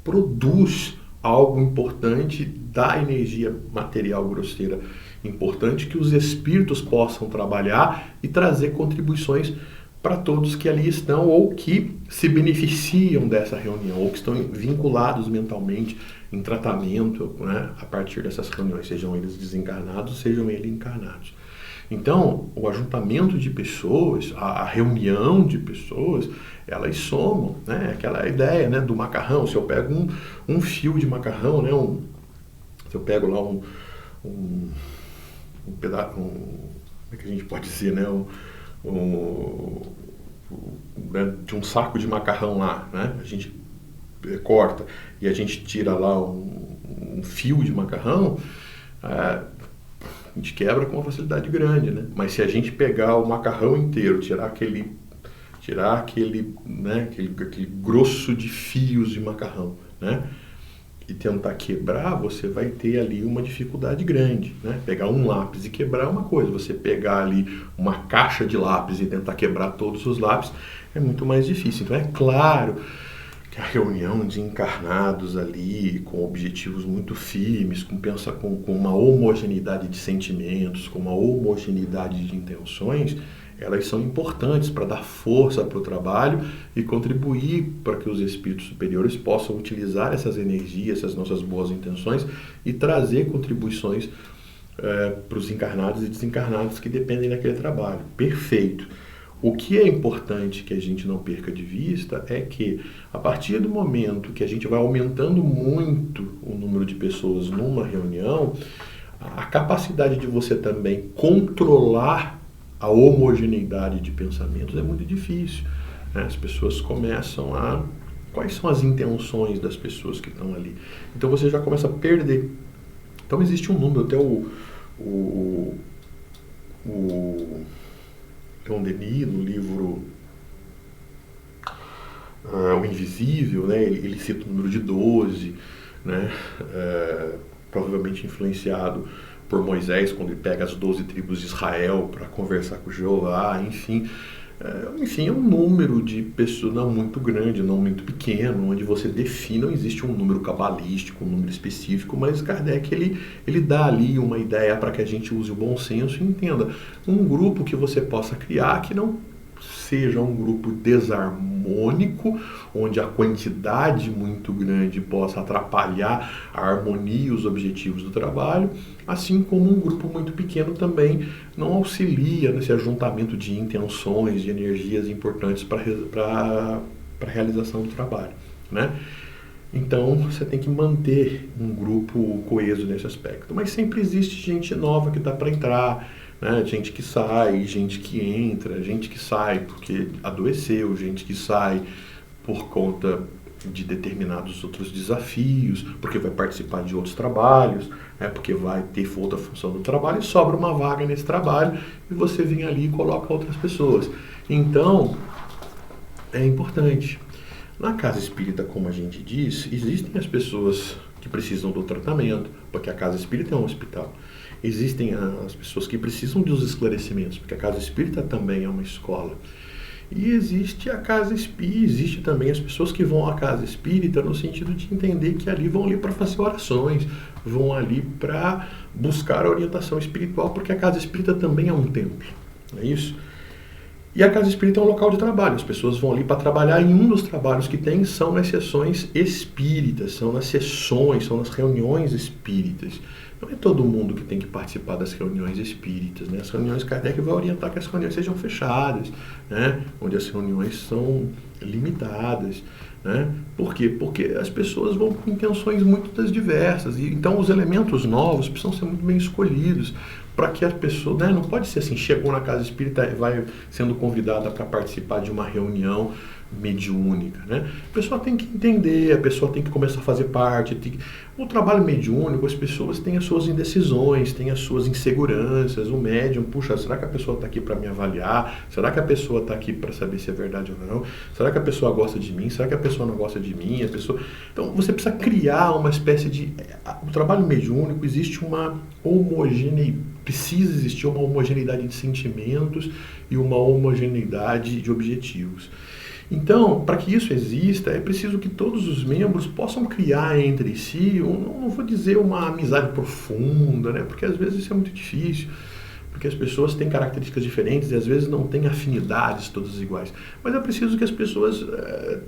produz algo importante da energia material grosseira importante que os espíritos possam trabalhar e trazer contribuições para todos que ali estão ou que se beneficiam dessa reunião ou que estão vinculados mentalmente em tratamento, né, a partir dessas reuniões, sejam eles desencarnados, sejam eles encarnados. Então, o ajuntamento de pessoas, a reunião de pessoas, elas somam, né? Aquela ideia, né, do macarrão. Se eu pego um fio de macarrão, né, se eu pego lá um pedaço, como é que a gente pode dizer, né, de um saco de macarrão lá, né, a gente corta e a gente tira lá um fio de macarrão, a gente quebra com uma facilidade grande, né? Mas se a gente pegar o macarrão inteiro, tirar aquele, né, aquele grosso de fios de macarrão, né? E tentar quebrar, você vai ter ali uma dificuldade grande, né? Pegar um lápis e quebrar é uma coisa, você pegar ali uma caixa de lápis e tentar quebrar todos os lápis é muito mais difícil. Então é claro que a reunião de encarnados ali, com objetivos muito firmes, com uma homogeneidade de sentimentos, com uma homogeneidade de intenções, elas são importantes para dar força para o trabalho e contribuir para que os espíritos superiores possam utilizar essas energias, essas nossas boas intenções e trazer contribuições para os encarnados e desencarnados que dependem daquele trabalho. Perfeito. O que é importante que a gente não perca de vista é que, a partir do momento que a gente vai aumentando muito o número de pessoas numa reunião, a capacidade de você também controlar a homogeneidade de pensamentos é muito difícil, né? As pessoas começam a... Quais são as intenções das pessoas que estão ali? Então você já começa a perder. Então existe um número, até o Leon Denis, no livro O Invisível, né? Ele cita o número de 12, né? Provavelmente influenciado por Moisés, quando ele pega as 12 tribos de Israel para conversar com Jeová, enfim, é um número de pessoas não muito grande, não muito pequeno, onde você define, não existe um número cabalístico, um número específico, mas Kardec ele dá ali uma ideia para que a gente use o bom senso e entenda um grupo que você possa criar que não seja um grupo desarmônico, onde a quantidade muito grande possa atrapalhar a harmonia e os objetivos do trabalho, assim como um grupo muito pequeno também não auxilia nesse ajuntamento de intenções, de energias importantes para a realização do trabalho, né? Então, você tem que manter um grupo coeso nesse aspecto. Mas sempre existe gente nova que está para entrar, né? Gente que sai, gente que entra, gente que sai porque adoeceu, gente que sai por conta de determinados outros desafios, porque vai participar de outros trabalhos, né? Porque vai ter outra função do trabalho e sobra uma vaga nesse trabalho e você vem ali e coloca outras pessoas. Então, é importante. Na casa espírita, como a gente diz, existem as pessoas que precisam do tratamento, porque a casa espírita é um hospital. Existem as pessoas que precisam dos esclarecimentos, porque a casa espírita também é uma escola. E existe a casa espírita, existe também as pessoas que vão à casa espírita no sentido de entender que ali vão ali para fazer orações, vão ali para buscar a orientação espiritual, porque a casa espírita também é um templo, não é isso? E a casa espírita é um local de trabalho, as pessoas vão ali para trabalhar e um dos trabalhos que tem são nas sessões espíritas, são nas sessões, são nas reuniões espíritas. Não é todo mundo que tem que participar das reuniões espíritas, né? As reuniões Kardec vai orientar que as reuniões sejam fechadas, né? Onde as reuniões são limitadas, né? Por quê? Porque as pessoas vão com intenções muito diversas, e então os elementos novos precisam ser muito bem escolhidos para que a pessoa, não pode ser assim, chegou na casa espírita e vai sendo convidada para participar de uma reunião mediúnica, né? A pessoa tem que entender, a pessoa tem que começar a fazer parte. O trabalho mediúnico, as pessoas têm as suas indecisões, têm as suas inseguranças. O médium, puxa, será que a pessoa está aqui para me avaliar? Será que a pessoa está aqui para saber se é verdade ou não? Será que a pessoa gosta de mim? Será que a pessoa não gosta de mim? Então, você precisa criar uma espécie de... O trabalho mediúnico, existe uma precisa existir uma homogeneidade de sentimentos e uma homogeneidade de objetivos. Então, para que isso exista, é preciso que todos os membros possam criar entre si, não vou dizer uma amizade profunda, né? Porque às vezes isso é muito difícil, porque as pessoas têm características diferentes e às vezes não têm afinidades todas iguais. Mas é preciso que as pessoas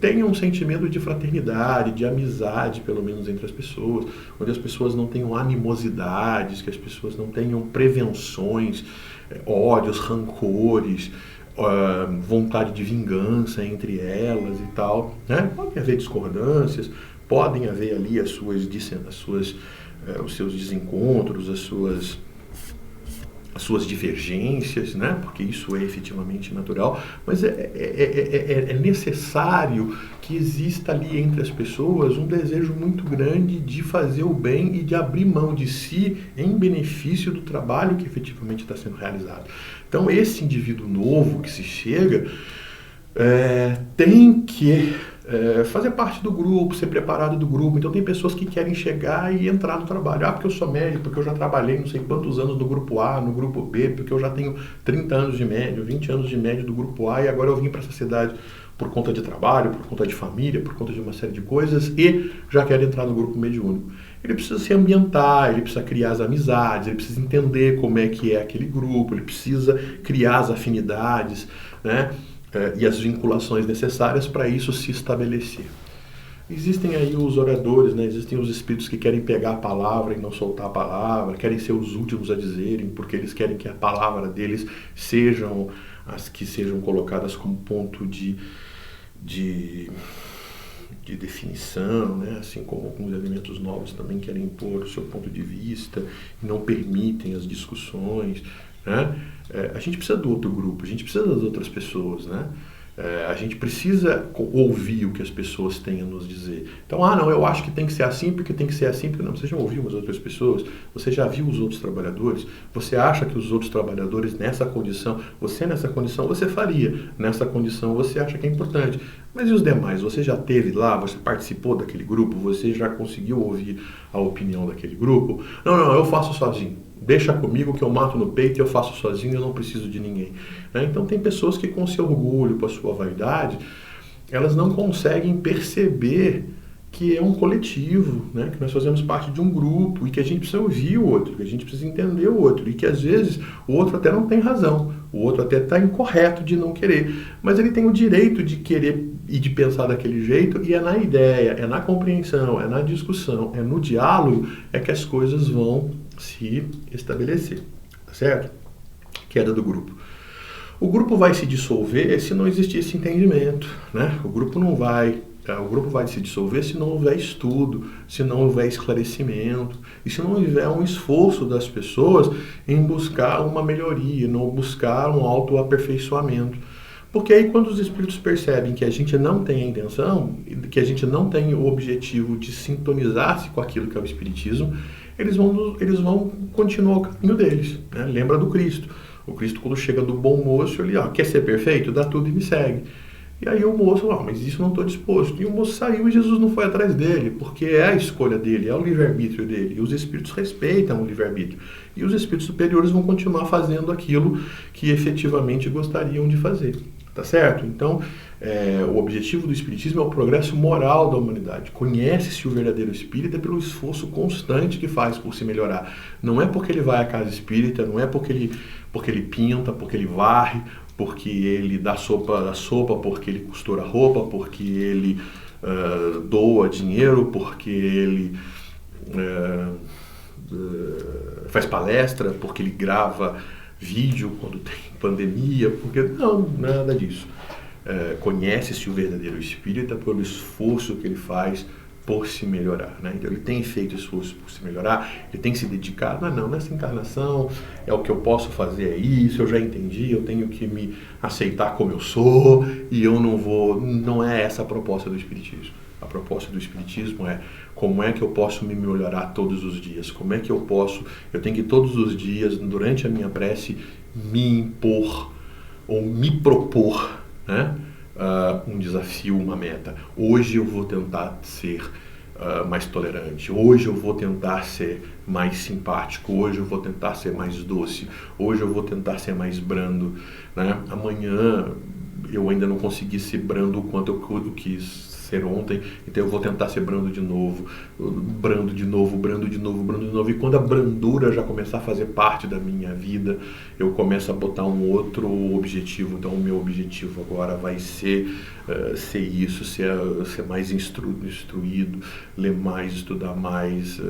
tenham um sentimento de fraternidade, de amizade, pelo menos entre as pessoas, onde as pessoas não tenham animosidades, que as pessoas não tenham prevenções, ódios, rancores, vontade de vingança entre elas e tal, né? Podem haver discordâncias, podem haver ali os seus desencontros, as suas divergências, né? Porque isso é efetivamente natural, mas é necessário que exista ali entre as pessoas um desejo muito grande de fazer o bem e de abrir mão de si em benefício do trabalho que efetivamente está sendo realizado. Então, esse indivíduo novo que se chega tem que fazer parte do grupo, ser preparado do grupo. Então, tem pessoas que querem chegar e entrar no trabalho. Porque eu sou médico, porque eu já trabalhei não sei quantos anos no grupo A, no grupo B, porque eu já tenho 30 anos de médio, 20 anos de médio do grupo A e agora eu vim para essa cidade por conta de trabalho, por conta de família, por conta de uma série de coisas e já quero entrar no grupo mediúnico. Ele precisa se ambientar, ele precisa criar as amizades, ele precisa entender como é que é aquele grupo, ele precisa criar as afinidades, né? E as vinculações necessárias para isso se estabelecer. Existem aí os oradores, né? Existem os espíritos que querem pegar a palavra e não soltar a palavra, querem ser os últimos a dizerem, porque eles querem que a palavra deles sejam as que sejam colocadas como ponto de definição, né? Assim como alguns elementos novos também querem impor o seu ponto de vista e não permitem as discussões, né? A gente precisa do outro grupo, a gente precisa das outras pessoas, né? A gente precisa ouvir o que as pessoas têm a nos dizer. Então, não, eu acho que tem que ser assim, porque tem que ser assim, porque não. Você já ouviu as outras pessoas? Você já viu os outros trabalhadores? Você acha que os outros trabalhadores nessa condição, você faria. Nessa condição, você acha que é importante. Mas e os demais? Você já esteve lá? Você participou daquele grupo? Você já conseguiu ouvir a opinião daquele grupo? Não, eu faço sozinho. Deixa comigo que eu mato no peito e eu faço sozinho, eu não preciso de ninguém. Então tem pessoas que com seu orgulho, com a sua vaidade, elas não conseguem perceber que é um coletivo, né? Que nós fazemos parte de um grupo e que a gente precisa ouvir o outro, que a gente precisa entender o outro e que às vezes o outro até não tem razão, o outro até está incorreto de não querer, mas ele tem o direito de querer e de pensar daquele jeito e é na ideia, é na compreensão, é na discussão, é no diálogo é que as coisas vão se estabelecer, tá certo? Queda do grupo. O grupo vai se dissolver se não existir esse entendimento, né? O grupo vai se dissolver se não houver estudo, se não houver esclarecimento e se não houver um esforço das pessoas em buscar uma melhoria, não buscar um autoaperfeiçoamento. Porque aí quando os espíritos percebem que a gente não tem a intenção, que a gente não tem o objetivo de sintonizar-se com aquilo que é o espiritismo, eles vão continuar o caminho deles, né? Lembra do Cristo. O Cristo, quando chega do bom moço, ele quer ser perfeito? Dá tudo e me segue. E aí o moço, mas isso não estou disposto. E o moço saiu e Jesus não foi atrás dele, porque é a escolha dele, é o livre-arbítrio dele. E os espíritos respeitam o livre-arbítrio. E os espíritos superiores vão continuar fazendo aquilo que efetivamente gostariam de fazer. Tá certo? Então, o objetivo do espiritismo é o progresso moral da humanidade. Conhece-se o verdadeiro espírita pelo esforço constante que faz por se melhorar. Não é porque ele vai à casa espírita, não é porque ele pinta, porque ele varre, porque ele dá sopa, porque ele costura roupa, porque ele doa dinheiro, porque ele faz palestra, porque ele grava vídeo quando tem pandemia, porque não, nada disso. Conhece-se o verdadeiro espírita pelo esforço que ele faz por se melhorar, né? Então ele tem feito esforço por se melhorar, ele tem se dedicado, não, nessa encarnação é o que eu posso fazer, é isso, eu já entendi, eu tenho que me aceitar como eu sou e eu não é essa a proposta do Espiritismo. A proposta do Espiritismo é como é que eu posso me melhorar todos os dias, como é que eu tenho que todos os dias, durante a minha prece, me impor ou me propor, né? Um desafio, uma meta. Hoje eu vou tentar ser mais tolerante, hoje eu vou tentar ser mais simpático, hoje eu vou tentar ser mais doce, hoje eu vou tentar ser mais brando, né? Amanhã eu ainda não consegui ser brando o quanto eu quis ser ontem, então eu vou tentar ser brando de novo, brando de novo, brando de novo, brando de novo, e quando a brandura já começar a fazer parte da minha vida, eu começo a botar um outro objetivo. Então o meu objetivo agora vai ser isso, ser mais instruído, ler mais, estudar mais,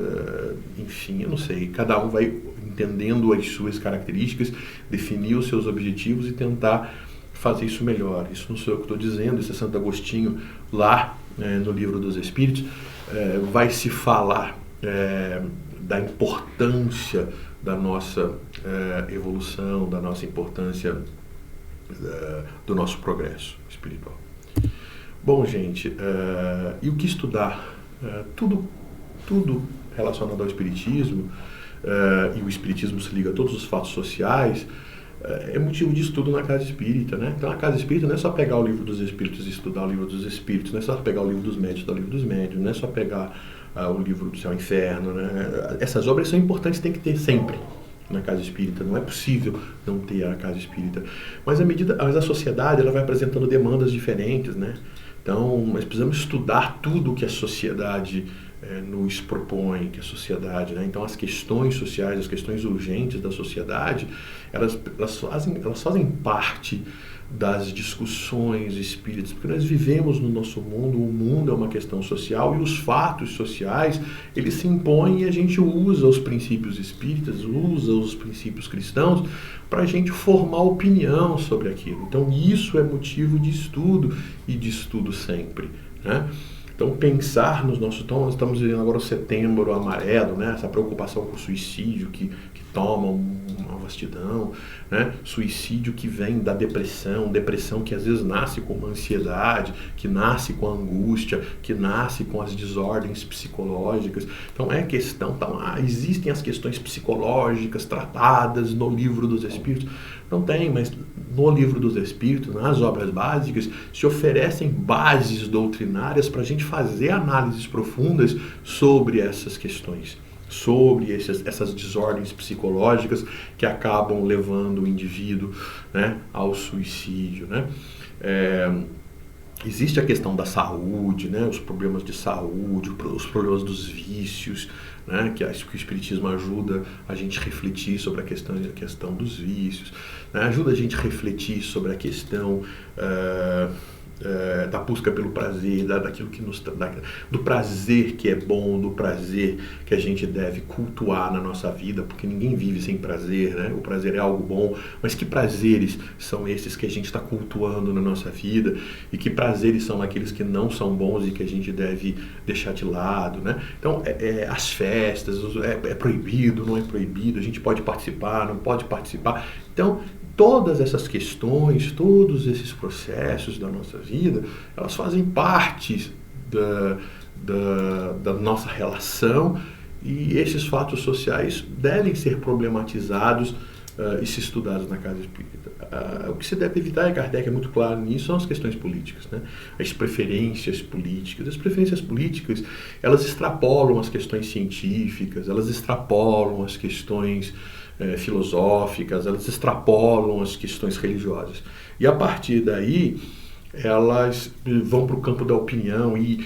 enfim, eu não sei, cada um vai entendendo as suas características, definir os seus objetivos e tentar fazer isso melhor. Isso não sou eu que estou dizendo, isso é Santo Agostinho lá no Livro dos Espíritos. Vai se falar da importância da nossa evolução, da nossa importância do nosso progresso espiritual. Bom, gente, e o que estudar? Tudo relacionado ao Espiritismo, e o Espiritismo se liga a todos os fatos sociais, é motivo de estudo na Casa Espírita, né? Então a Casa Espírita não é só pegar o Livro dos Espíritos e estudar o Livro dos Espíritos, não é só pegar o Livro dos Médiuns e estudar o Livro dos Médiuns, não é só pegar o Livro do Céu e Inferno, né? Essas obras são importantes, tem que ter sempre na Casa Espírita, não é possível não ter a Casa Espírita. Mas a sociedade ela vai apresentando demandas diferentes, né? Então nós precisamos estudar tudo que a sociedade nos propõe, que a sociedade, né? Então as questões sociais, as questões urgentes da sociedade, elas fazem parte das discussões espíritas, porque nós vivemos no nosso mundo, o mundo é uma questão social e os fatos sociais, eles se impõem e a gente usa os princípios espíritas, usa os princípios cristãos para a gente formar opinião sobre aquilo. Então isso é motivo de estudo e de estudo sempre, né? Então, pensar nos nossos... Então, nós estamos vivendo agora o setembro amarelo, né? Essa preocupação com o suicídio que toma uma vastidão, né? Suicídio que vem da depressão que às vezes nasce com uma ansiedade, que nasce com a angústia, que nasce com as desordens psicológicas. Então, existem as questões psicológicas tratadas no Livro dos Espíritos. Não tem, mas no Livro dos Espíritos, nas obras básicas, se oferecem bases doutrinárias para a gente fazer análises profundas sobre essas questões, sobre essas desordens psicológicas que acabam levando o indivíduo, né, ao suicídio, né? Existe a questão da saúde, né, os problemas de saúde, os problemas dos vícios, né, que o Espiritismo ajuda a gente a refletir sobre a questão dos vícios, né, ajuda a gente a refletir sobre a questão da busca pelo prazer, daquilo que do prazer que é bom, do prazer que a gente deve cultuar na nossa vida, porque ninguém vive sem prazer, né? O prazer é algo bom, mas que prazeres são esses que a gente está cultuando na nossa vida e que prazeres são aqueles que não são bons e que a gente deve deixar de lado, né? Então, as festas, é proibido, não é proibido, a gente pode participar, não pode participar. Então, todas essas questões, todos esses processos da nossa vida, elas fazem parte da nossa relação e esses fatos sociais devem ser problematizados e se estudados na Casa Espírita. O que se deve evitar, e Kardec é muito claro nisso, são as questões políticas, né? As preferências políticas. As preferências políticas, elas extrapolam as questões científicas, elas extrapolam as questões filosóficas, elas extrapolam as questões religiosas. E a partir daí, elas vão para o campo da opinião e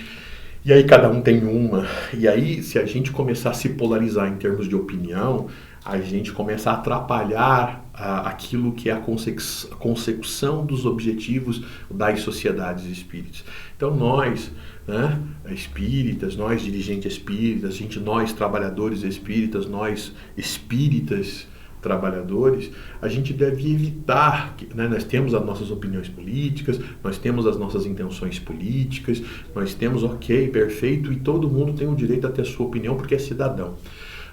aí cada um tem uma. E aí, se a gente começar a se polarizar em termos de opinião, a gente começa a atrapalhar aquilo que é a consecução dos objetivos das sociedades espíritas. Então nós, né, espíritas, nós dirigentes espíritas, nós trabalhadores espíritas, nós espíritas trabalhadores, a gente deve evitar, né? Nós temos as nossas opiniões políticas, nós temos as nossas intenções políticas, nós temos, ok, perfeito, e todo mundo tem o direito a ter a sua opinião porque é cidadão.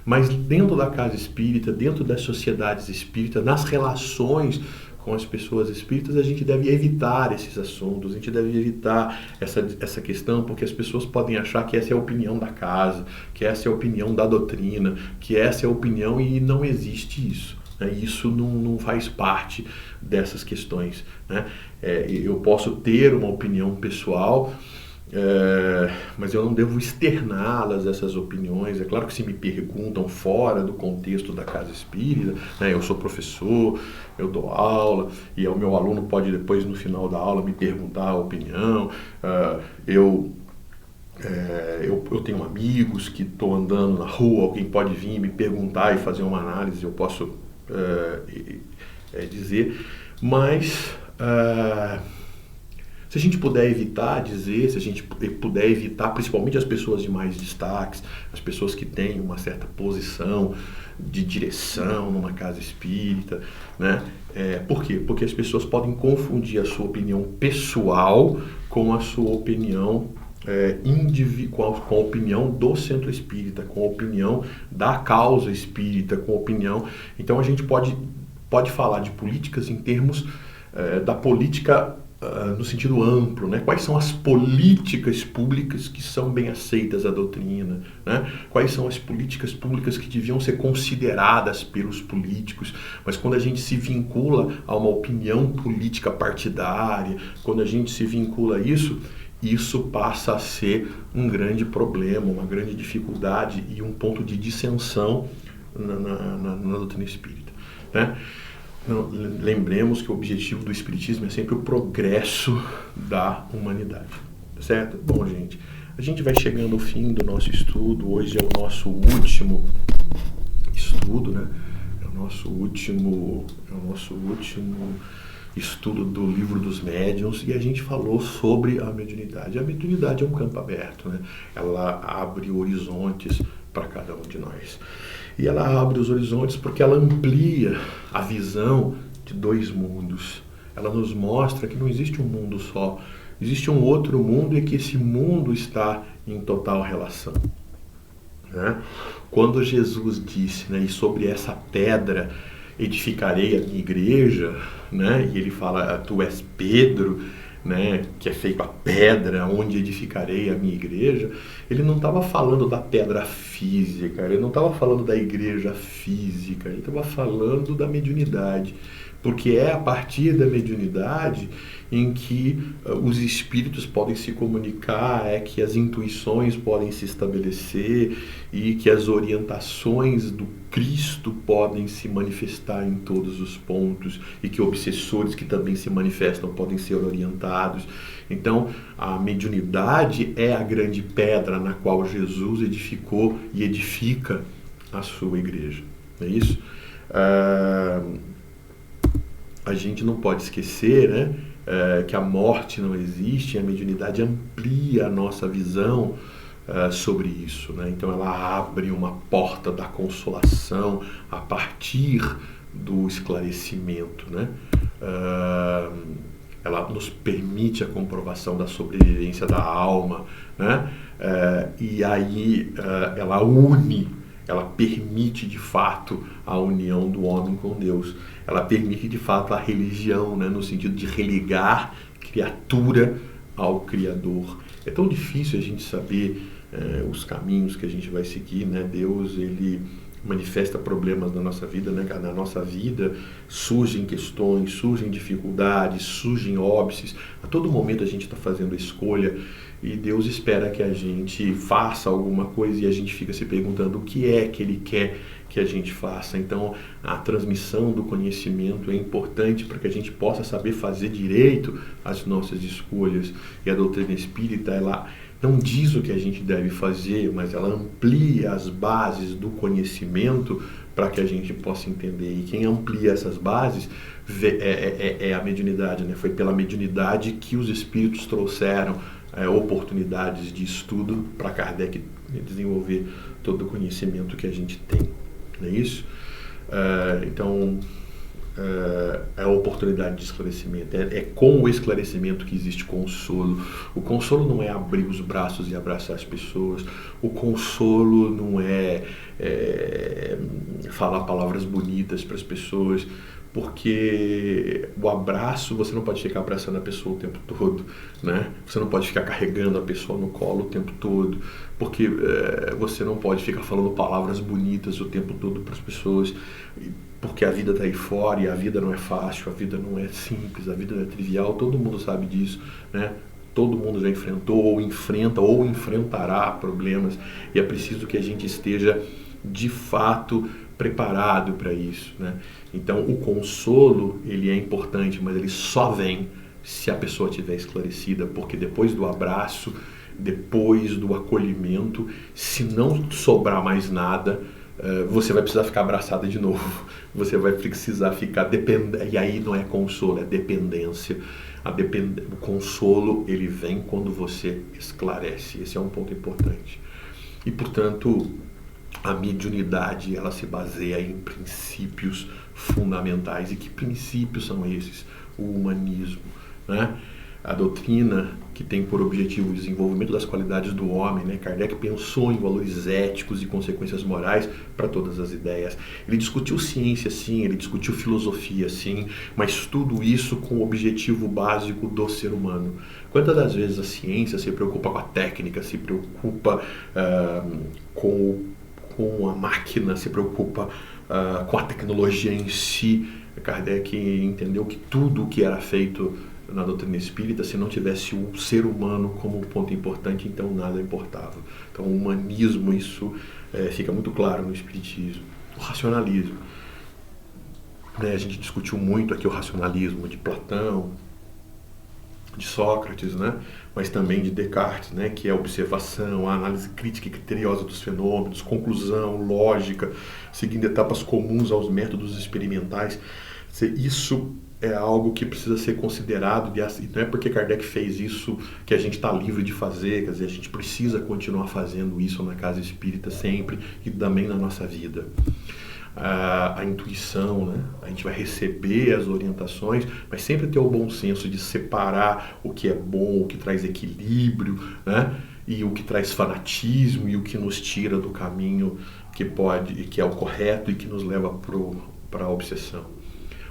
Mas dentro da casa espírita, dentro das sociedades espíritas, nas relações com as pessoas espíritas, a gente deve evitar esses assuntos, a gente deve evitar essa questão, porque as pessoas podem achar que essa é a opinião da casa, que essa é a opinião da doutrina, que essa é a opinião, e não existe isso. Né? Isso não faz parte dessas questões. Né? Eu posso ter uma opinião pessoal, mas eu não devo externá-las, essas opiniões. É claro que se me perguntam fora do contexto da casa espírita, né, eu sou professor, eu dou aula, e o meu aluno pode depois, no final da aula, me perguntar a opinião. Eu tenho amigos que estou andando na rua, alguém pode vir me perguntar e fazer uma análise, eu posso dizer, mas se a gente puder evitar dizer, se a gente puder evitar, principalmente as pessoas de mais destaques, as pessoas que têm uma certa posição de direção numa casa espírita, né? Por quê? Porque as pessoas podem confundir a sua opinião pessoal com a sua opinião com a opinião do centro espírita, com a opinião da causa espírita, com a opinião... Então a gente pode falar de políticas em termos da política no sentido amplo, né? Quais são as políticas públicas que são bem aceitas à doutrina, né? Quais são as políticas públicas que deviam ser consideradas pelos políticos, mas quando a gente se vincula a uma opinião política partidária, quando a gente se vincula a isso passa a ser um grande problema, uma grande dificuldade e um ponto de dissensão na doutrina espírita, né? Lembremos que o objetivo do Espiritismo é sempre o progresso da humanidade, certo? Bom, gente, a gente vai chegando ao fim do nosso estudo. Hoje é o nosso último estudo, né? É o nosso último estudo do Livro dos Médiuns, e a gente falou sobre a mediunidade. A mediunidade é um campo aberto, né? Ela abre horizontes para cada um de nós. E ela abre os horizontes porque ela amplia a visão de dois mundos. Ela nos mostra que não existe um mundo só, existe um outro mundo, e que esse mundo está em total relação. Né? Quando Jesus disse, né, e sobre essa pedra edificarei a minha igreja, né, e ele fala, tu és Pedro, né, que é feito a pedra onde edificarei a minha igreja, ele não estava falando da pedra física, ele não estava falando da igreja física, ele estava falando da mediunidade, porque é a partir da mediunidade em que os espíritos podem se comunicar, que as intuições podem se estabelecer e que as orientações do Cristo podem se manifestar em todos os pontos, e que obsessores que também se manifestam podem ser orientados. Então, a mediunidade é a grande pedra na qual Jesus edificou e edifica a sua igreja. Não é isso? A gente não pode esquecer, né, que a morte não existe, e a mediunidade amplia a nossa visão sobre isso, né? Então ela abre uma porta da consolação a partir do esclarecimento, né? Ela nos permite a comprovação da sobrevivência da alma, né? E aí ela une, ela permite de fato a união do homem com Deus. Ela permite de fato a religião, né? No sentido de religar criatura ao Criador. É tão difícil a gente saber os caminhos que a gente vai seguir, né? Deus, ele manifesta problemas na nossa vida, né? Na nossa vida surgem questões, surgem dificuldades, surgem óbices. A todo momento a gente está fazendo escolha, e Deus espera que a gente faça alguma coisa, e a gente fica se perguntando o que é que Ele quer que a gente faça. Então, a transmissão do conhecimento é importante para que a gente possa saber fazer direito as nossas escolhas. E a doutrina espírita, ela não diz o que a gente deve fazer, mas ela amplia as bases do conhecimento para que a gente possa entender. E quem amplia essas bases é a mediunidade, né? Foi pela mediunidade que os espíritos trouxeram oportunidades de estudo para Kardec desenvolver todo o conhecimento que a gente tem. Não é isso? Então, é a oportunidade de esclarecimento. É com o esclarecimento que existe consolo. O consolo não é abrir os braços e abraçar as pessoas. O consolo não é falar palavras bonitas para as pessoas, porque o abraço, você não pode ficar abraçando a pessoa o tempo todo, né? Você não pode ficar carregando a pessoa no colo o tempo todo, porque você não pode ficar falando palavras bonitas o tempo todo para as pessoas, porque a vida está aí fora e a vida não é fácil, a vida não é simples, a vida não é trivial, todo mundo sabe disso, né? Todo mundo já enfrentou ou enfrenta ou enfrentará problemas, e é preciso que a gente esteja de fato preparado para isso, né? Então o consolo, ele é importante, mas ele só vem se a pessoa estiver esclarecida, porque depois do abraço, depois do acolhimento, se não sobrar mais nada, você vai precisar ficar abraçada de novo, você vai precisar ficar dependente, e aí não é consolo, é dependência. O consolo, ele vem quando você esclarece, esse é um ponto importante. E, portanto, a mediunidade, ela se baseia em princípios fundamentais. E que princípios são esses? O humanismo, né? A doutrina que tem por objetivo o desenvolvimento das qualidades do homem, né? Kardec pensou em valores éticos e consequências morais para todas as ideias. Ele discutiu ciência, sim, ele discutiu filosofia, sim, mas tudo isso com o objetivo básico do ser humano. Quantas das vezes a ciência se preocupa com a técnica, se preocupa com a máquina, se preocupa com a tecnologia em si? Kardec entendeu que tudo o que era feito na doutrina espírita, se não tivesse o ser humano como um ponto importante, então nada importava. Então o humanismo, isso fica muito claro no espiritismo. O racionalismo, né? A gente discutiu muito aqui o racionalismo de Platão, de Sócrates, né? Mas também de Descartes, né? Que é a observação, a análise crítica e criteriosa dos fenômenos, conclusão, lógica, seguindo etapas comuns aos métodos experimentais. Isso é algo que precisa ser considerado, e não é porque Kardec fez isso que a gente está livre de fazer, quer dizer, a gente precisa continuar fazendo isso na casa espírita sempre e também na nossa vida. A intuição, né? A gente vai receber as orientações, mas sempre ter o bom senso de separar o que é bom, o que traz equilíbrio, né? E o que traz fanatismo e o que nos tira do caminho que é o correto e que nos leva para a obsessão.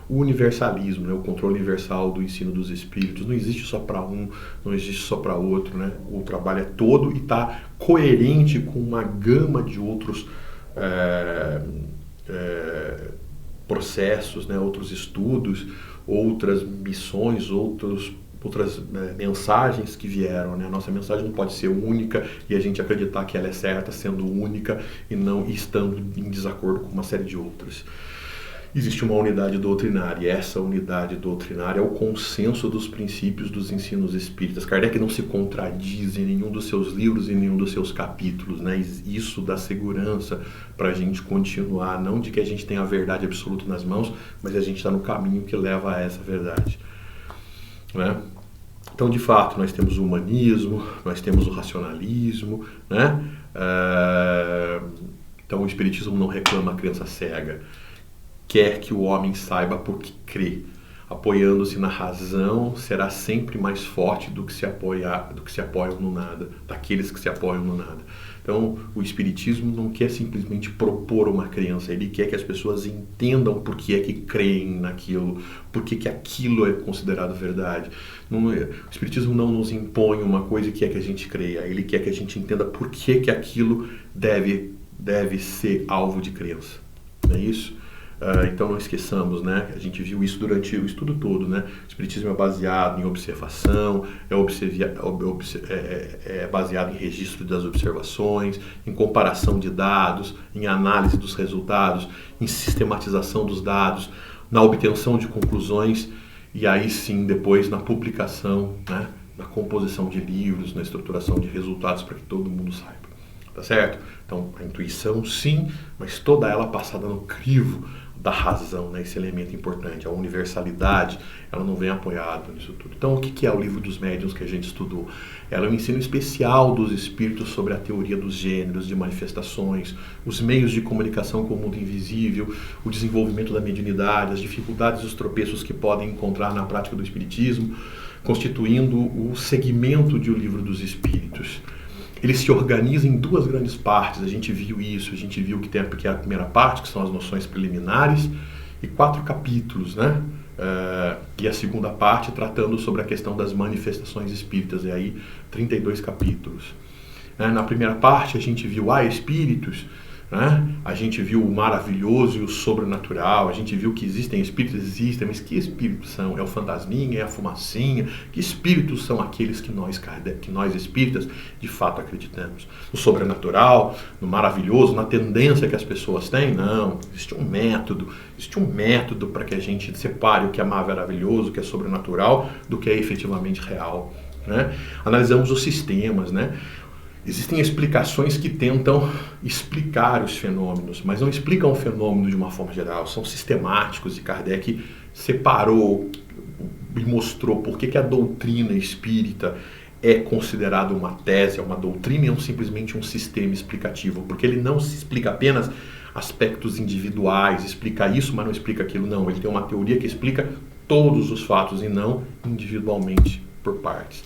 O universalismo, né? O controle universal do ensino dos espíritos, não existe só para um, não existe só para outro, né? O trabalho é todo e está coerente com uma gama de outros processos, né? Outros estudos, outras missões, outras mensagens que vieram, né? A nossa mensagem não pode ser única e a gente acreditar que ela é certa sendo única e não estando em desacordo com uma série de outras. Existe uma unidade doutrinária, e essa unidade doutrinária é o consenso dos princípios dos ensinos espíritas. Kardec não se contradiz em nenhum dos seus livros, em nenhum dos seus capítulos, né? Isso dá segurança para a gente continuar, não de que a gente tem a verdade absoluta nas mãos, mas a gente está no caminho que leva a essa verdade, né? Então, de fato, nós temos o humanismo, nós temos o racionalismo, né? Então, o espiritismo não reclama a crença cega. Quer que o homem saiba porque crê. Apoiando-se na razão, será sempre mais forte do que se apoiam no nada, daqueles que se apoiam no nada. Então, o espiritismo não quer simplesmente propor uma crença, ele quer que as pessoas entendam por que é que creem naquilo, por que aquilo é considerado verdade. O espiritismo não nos impõe uma coisa e quer que a gente creia, ele quer que a gente entenda por que aquilo deve ser alvo de crença. Não é isso? Então não esqueçamos, né? A gente viu isso durante o estudo todo, né? O espiritismo é baseado em observação, é baseado em registro das observações, em comparação de dados, em análise dos resultados, em sistematização dos dados, na obtenção de conclusões e aí sim depois na publicação, né? Na composição de livros, na estruturação de resultados para que todo mundo saiba. Tá certo? Então a intuição sim, mas toda ela passada no crivo da razão, né? Esse elemento importante, a universalidade, ela não vem apoiada nisso tudo. Então, o que é o livro dos médiuns que a gente estudou? Ela é um ensino especial dos espíritos sobre a teoria dos gêneros, de manifestações, os meios de comunicação com o mundo invisível, o desenvolvimento da mediunidade, as dificuldades e os tropeços que podem encontrar na prática do espiritismo, constituindo o segmento de O Livro dos Espíritos. Ele se organiza em duas grandes partes, a gente viu isso, a gente viu que é a primeira parte, que são as noções preliminares, e 4 capítulos, né? E a segunda parte tratando sobre a questão das manifestações espíritas, e aí 32 capítulos. Na primeira parte a gente viu espíritos, né? A gente viu o maravilhoso e o sobrenatural, a gente viu que existem espíritos, mas que espíritos são? É o fantasminha, é a fumacinha? Que espíritos são aqueles que nós espíritas de fato acreditamos? No sobrenatural, no maravilhoso, na tendência que as pessoas têm? Não, existe um método para que a gente separe o que é maravilhoso, o que é sobrenatural, do que é efetivamente real, né? Analisamos os sistemas, né? Existem explicações que tentam explicar os fenômenos, mas não explicam o fenômeno de uma forma geral, são sistemáticos, e Kardec separou e mostrou por que a doutrina espírita é considerada uma tese, é uma doutrina e não simplesmente um sistema explicativo, porque ele não se explica apenas aspectos individuais, explica isso, mas não explica aquilo, não. Ele tem uma teoria que explica todos os fatos e não individualmente por partes,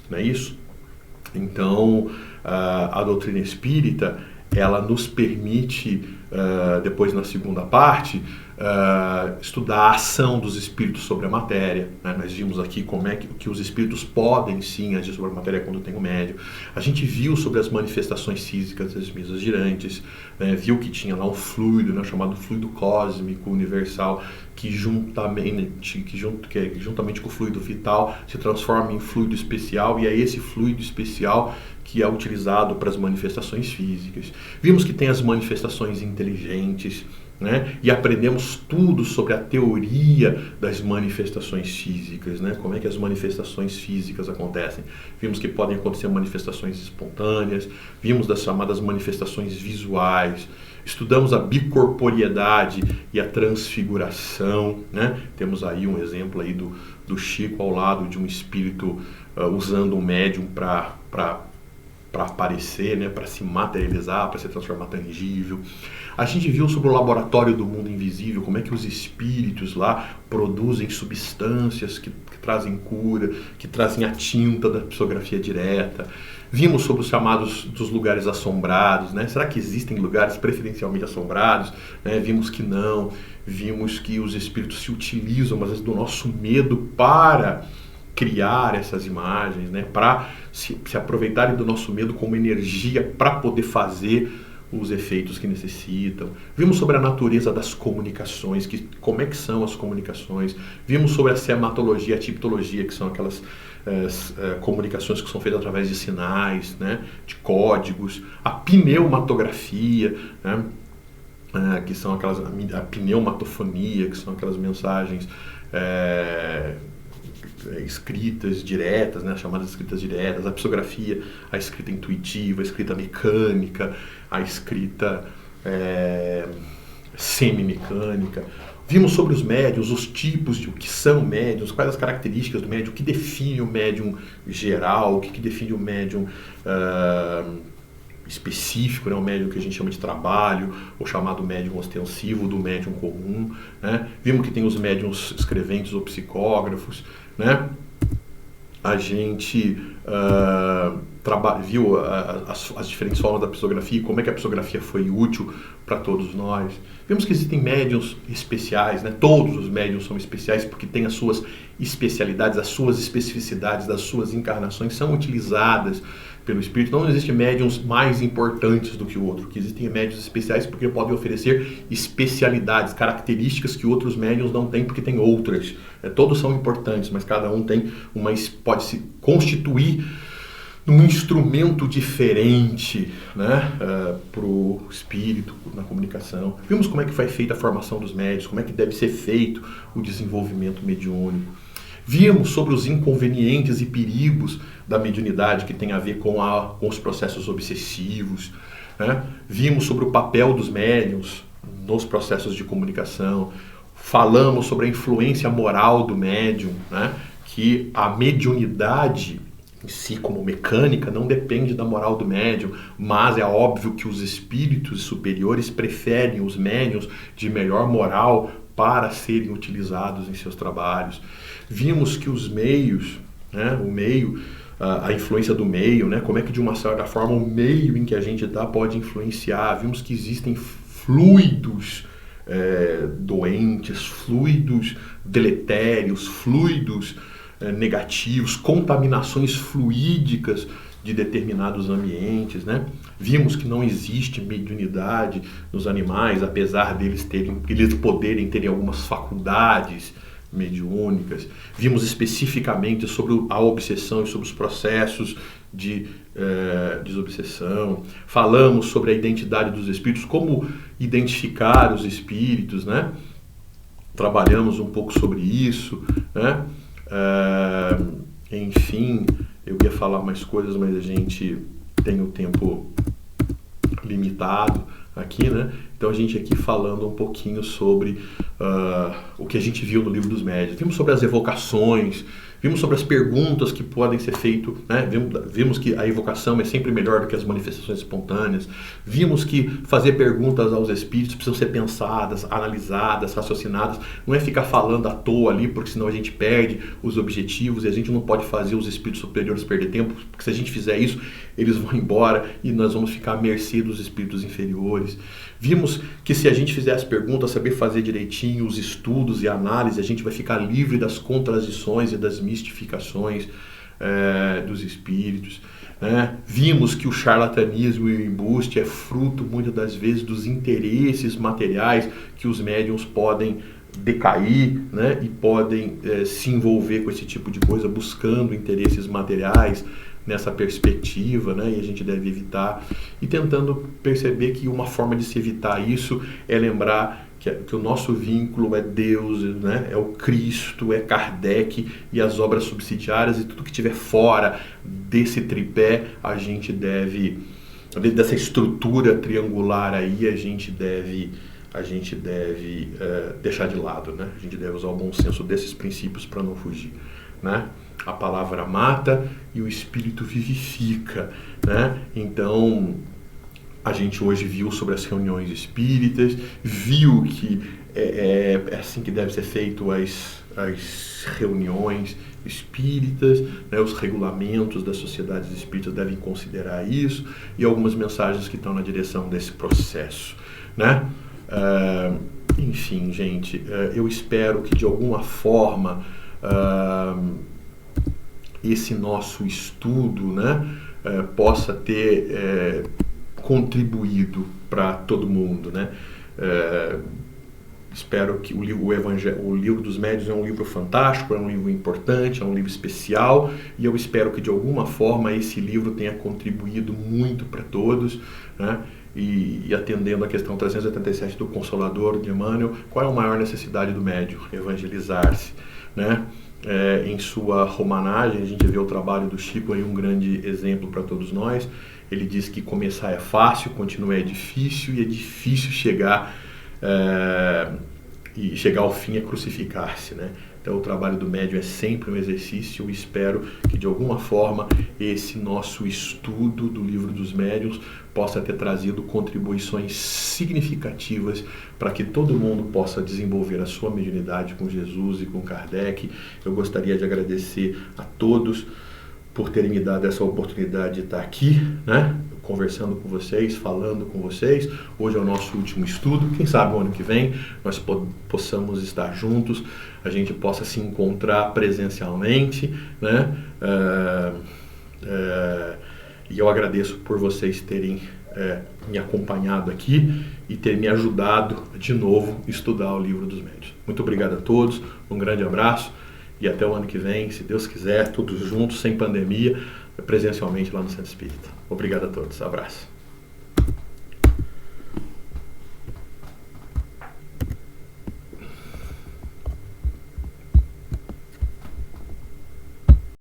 não é isso? Então, a doutrina espírita, ela nos permite, depois na segunda parte, estudar a ação dos espíritos sobre a matéria, né? Nós vimos aqui como é que os espíritos podem sim agir sobre a matéria quando tem o médium. A gente viu sobre as manifestações físicas das mesas girantes, né? Viu que tinha lá um fluido, né? Chamado fluido cósmico universal, que juntamente com o fluido vital se transforma em fluido especial, e é esse fluido especial que é utilizado para as manifestações físicas. Vimos que tem as manifestações inteligentes, né? E aprendemos tudo sobre a teoria das manifestações físicas, né? Como é que as manifestações físicas acontecem. Vimos que podem acontecer manifestações espontâneas, vimos das chamadas manifestações visuais, estudamos a bicorporiedade e a transfiguração, né? Temos aí um exemplo aí do Chico ao lado de um espírito usando um médium para aparecer, né, para se materializar, para se transformar tangível. A gente viu sobre o laboratório do mundo invisível, como é que os espíritos lá produzem substâncias que trazem cura, que trazem a tinta da psicografia direta. Vimos sobre os chamados dos lugares assombrados, né? Será que existem lugares preferencialmente assombrados? Né? Vimos que não. Vimos que os espíritos se utilizam, às vezes, do nosso medo para criar essas imagens, né? Para se aproveitarem do nosso medo como energia para poder fazer os efeitos que necessitam. Vimos sobre a natureza das comunicações, como é que são as comunicações. Vimos sobre a sematologia, a tipologia, que são aquelas comunicações que são feitas através de sinais, né? De códigos. A pneumatografia, né? Que são a pneumatofonia, que são aquelas mensagens escritas diretas, né, chamadas escritas diretas, a psicografia, a escrita intuitiva, a escrita mecânica, a escrita semimecânica. Vimos sobre os médiuns, os tipos de o que são médiuns, quais as características do médium, o que define o médium geral, o que define o médium específico, né, o médium que a gente chama de trabalho, o chamado médium ostensivo do médium comum, né? Vimos que tem os médiums escreventes ou psicógrafos, né? A gente viu as diferentes formas da psicografia, como é que a psicografia foi útil para todos nós. Vimos que existem médiums especiais, né? Todos os médiums são especiais porque têm as suas especialidades, as suas especificidades das suas encarnações são utilizadas pelo espírito. Não existem médiums mais importantes do que o outro, que existem médiums especiais porque podem oferecer especialidades, características que outros médiums não têm porque tem outras. Todos são importantes, mas cada um tem pode se constituir num instrumento diferente, né, para o espírito, na comunicação. Vimos como é que foi feita a formação dos médiuns, como é que deve ser feito o desenvolvimento mediúnico. Vimos sobre os inconvenientes e perigos da mediunidade que tem a ver com os processos obsessivos, né? Vimos sobre o papel dos médiuns, nos processos de comunicação. Falamos sobre a influência moral do médium, né? Que a mediunidade em si, como mecânica, não depende da moral do médium, mas é óbvio que os espíritos superiores preferem os médiums de melhor moral para serem utilizados em seus trabalhos. Vimos que os meios, né, o meio, a influência do meio, né, como é que de uma certa forma o meio em que a gente está pode influenciar. Vimos que existem fluidos doentes, fluidos deletérios, fluidos negativos, contaminações fluídicas de determinados ambientes, né? Vimos que não existe mediunidade nos animais, apesar deles poderem ter algumas faculdades mediúnicas. Vimos especificamente sobre a obsessão e sobre os processos de desobsessão. Falamos sobre a identidade dos espíritos, como identificar os espíritos, né? Trabalhamos um pouco sobre isso, né? Enfim, eu ia falar mais coisas, mas a gente tem o tempo limitado aqui, né? Então a gente aqui falando um pouquinho sobre o que a gente viu no Livro dos Médiuns. Vimos sobre as evocações, vimos sobre as perguntas que podem ser feitas, né? Vimos que a evocação é sempre melhor do que as manifestações espontâneas. Vimos que fazer perguntas aos espíritos precisam ser pensadas, analisadas, raciocinadas. Não é ficar falando à toa ali, porque senão a gente perde os objetivos e a gente não pode fazer os espíritos superiores perder tempo, porque se a gente fizer isso, eles vão embora e nós vamos ficar à mercê dos espíritos inferiores. Vimos que se a gente fizer as perguntas, saber fazer direitinho os estudos e análise, a gente vai ficar livre das contradições e das mistificações dos espíritos. Vimos que o charlatanismo e o embuste é fruto, muitas das vezes, dos interesses materiais que os médiuns podem decair, né? E podem se envolver com esse tipo de coisa, buscando interesses materiais nessa perspectiva, né? E a gente deve evitar, e tentando perceber que uma forma de se evitar isso é lembrar que o nosso vínculo é Deus, né? É o Cristo, é Kardec e as obras subsidiárias, e tudo que estiver fora desse tripé, a gente deve, dessa estrutura triangular aí, a gente deve deixar de lado, né? A gente deve usar o bom senso desses princípios para não fugir, né? A palavra mata e o espírito vivifica, né? Então, a gente hoje viu sobre as reuniões espíritas, viu que é assim que deve ser feito as reuniões espíritas, né? Os regulamentos das sociedades espíritas devem considerar isso, e algumas mensagens que estão na direção desse processo, né? Enfim, gente, eu espero que de alguma forma esse nosso estudo, né, possa ter contribuído para todo mundo, né? Espero que o Livro dos Médiuns é um livro fantástico, é um livro importante, é um livro especial, e eu espero que de alguma forma esse livro tenha contribuído muito para todos, né? E atendendo a questão 387 do Consolador de Emmanuel, qual é a maior necessidade do médium? Evangelizar-se, né? Em sua romanagem, a gente vê o trabalho do Chico aí, um grande exemplo para todos nós. Ele diz que começar é fácil, continuar é difícil, e é difícil chegar ao fim é crucificar-se, né? Então o trabalho do médium é sempre um exercício. Eu espero que de alguma forma esse nosso estudo do Livro dos Médiuns possa ter trazido contribuições significativas para que todo mundo possa desenvolver a sua mediunidade com Jesus e com Kardec. Eu gostaria de agradecer a todos por terem me dado essa oportunidade de estar aqui, né? Conversando com vocês, falando com vocês. Hoje é o nosso último estudo. Quem sabe o ano que vem nós possamos estar juntos, a gente possa se encontrar presencialmente, né? E eu agradeço por vocês terem me acompanhado aqui e terem me ajudado de novo a estudar o Livro dos Médiuns. Muito obrigado a todos, um grande abraço e até o ano que vem, se Deus quiser, todos juntos, sem pandemia, presencialmente lá no Centro Espírita. Obrigado a todos, abraço.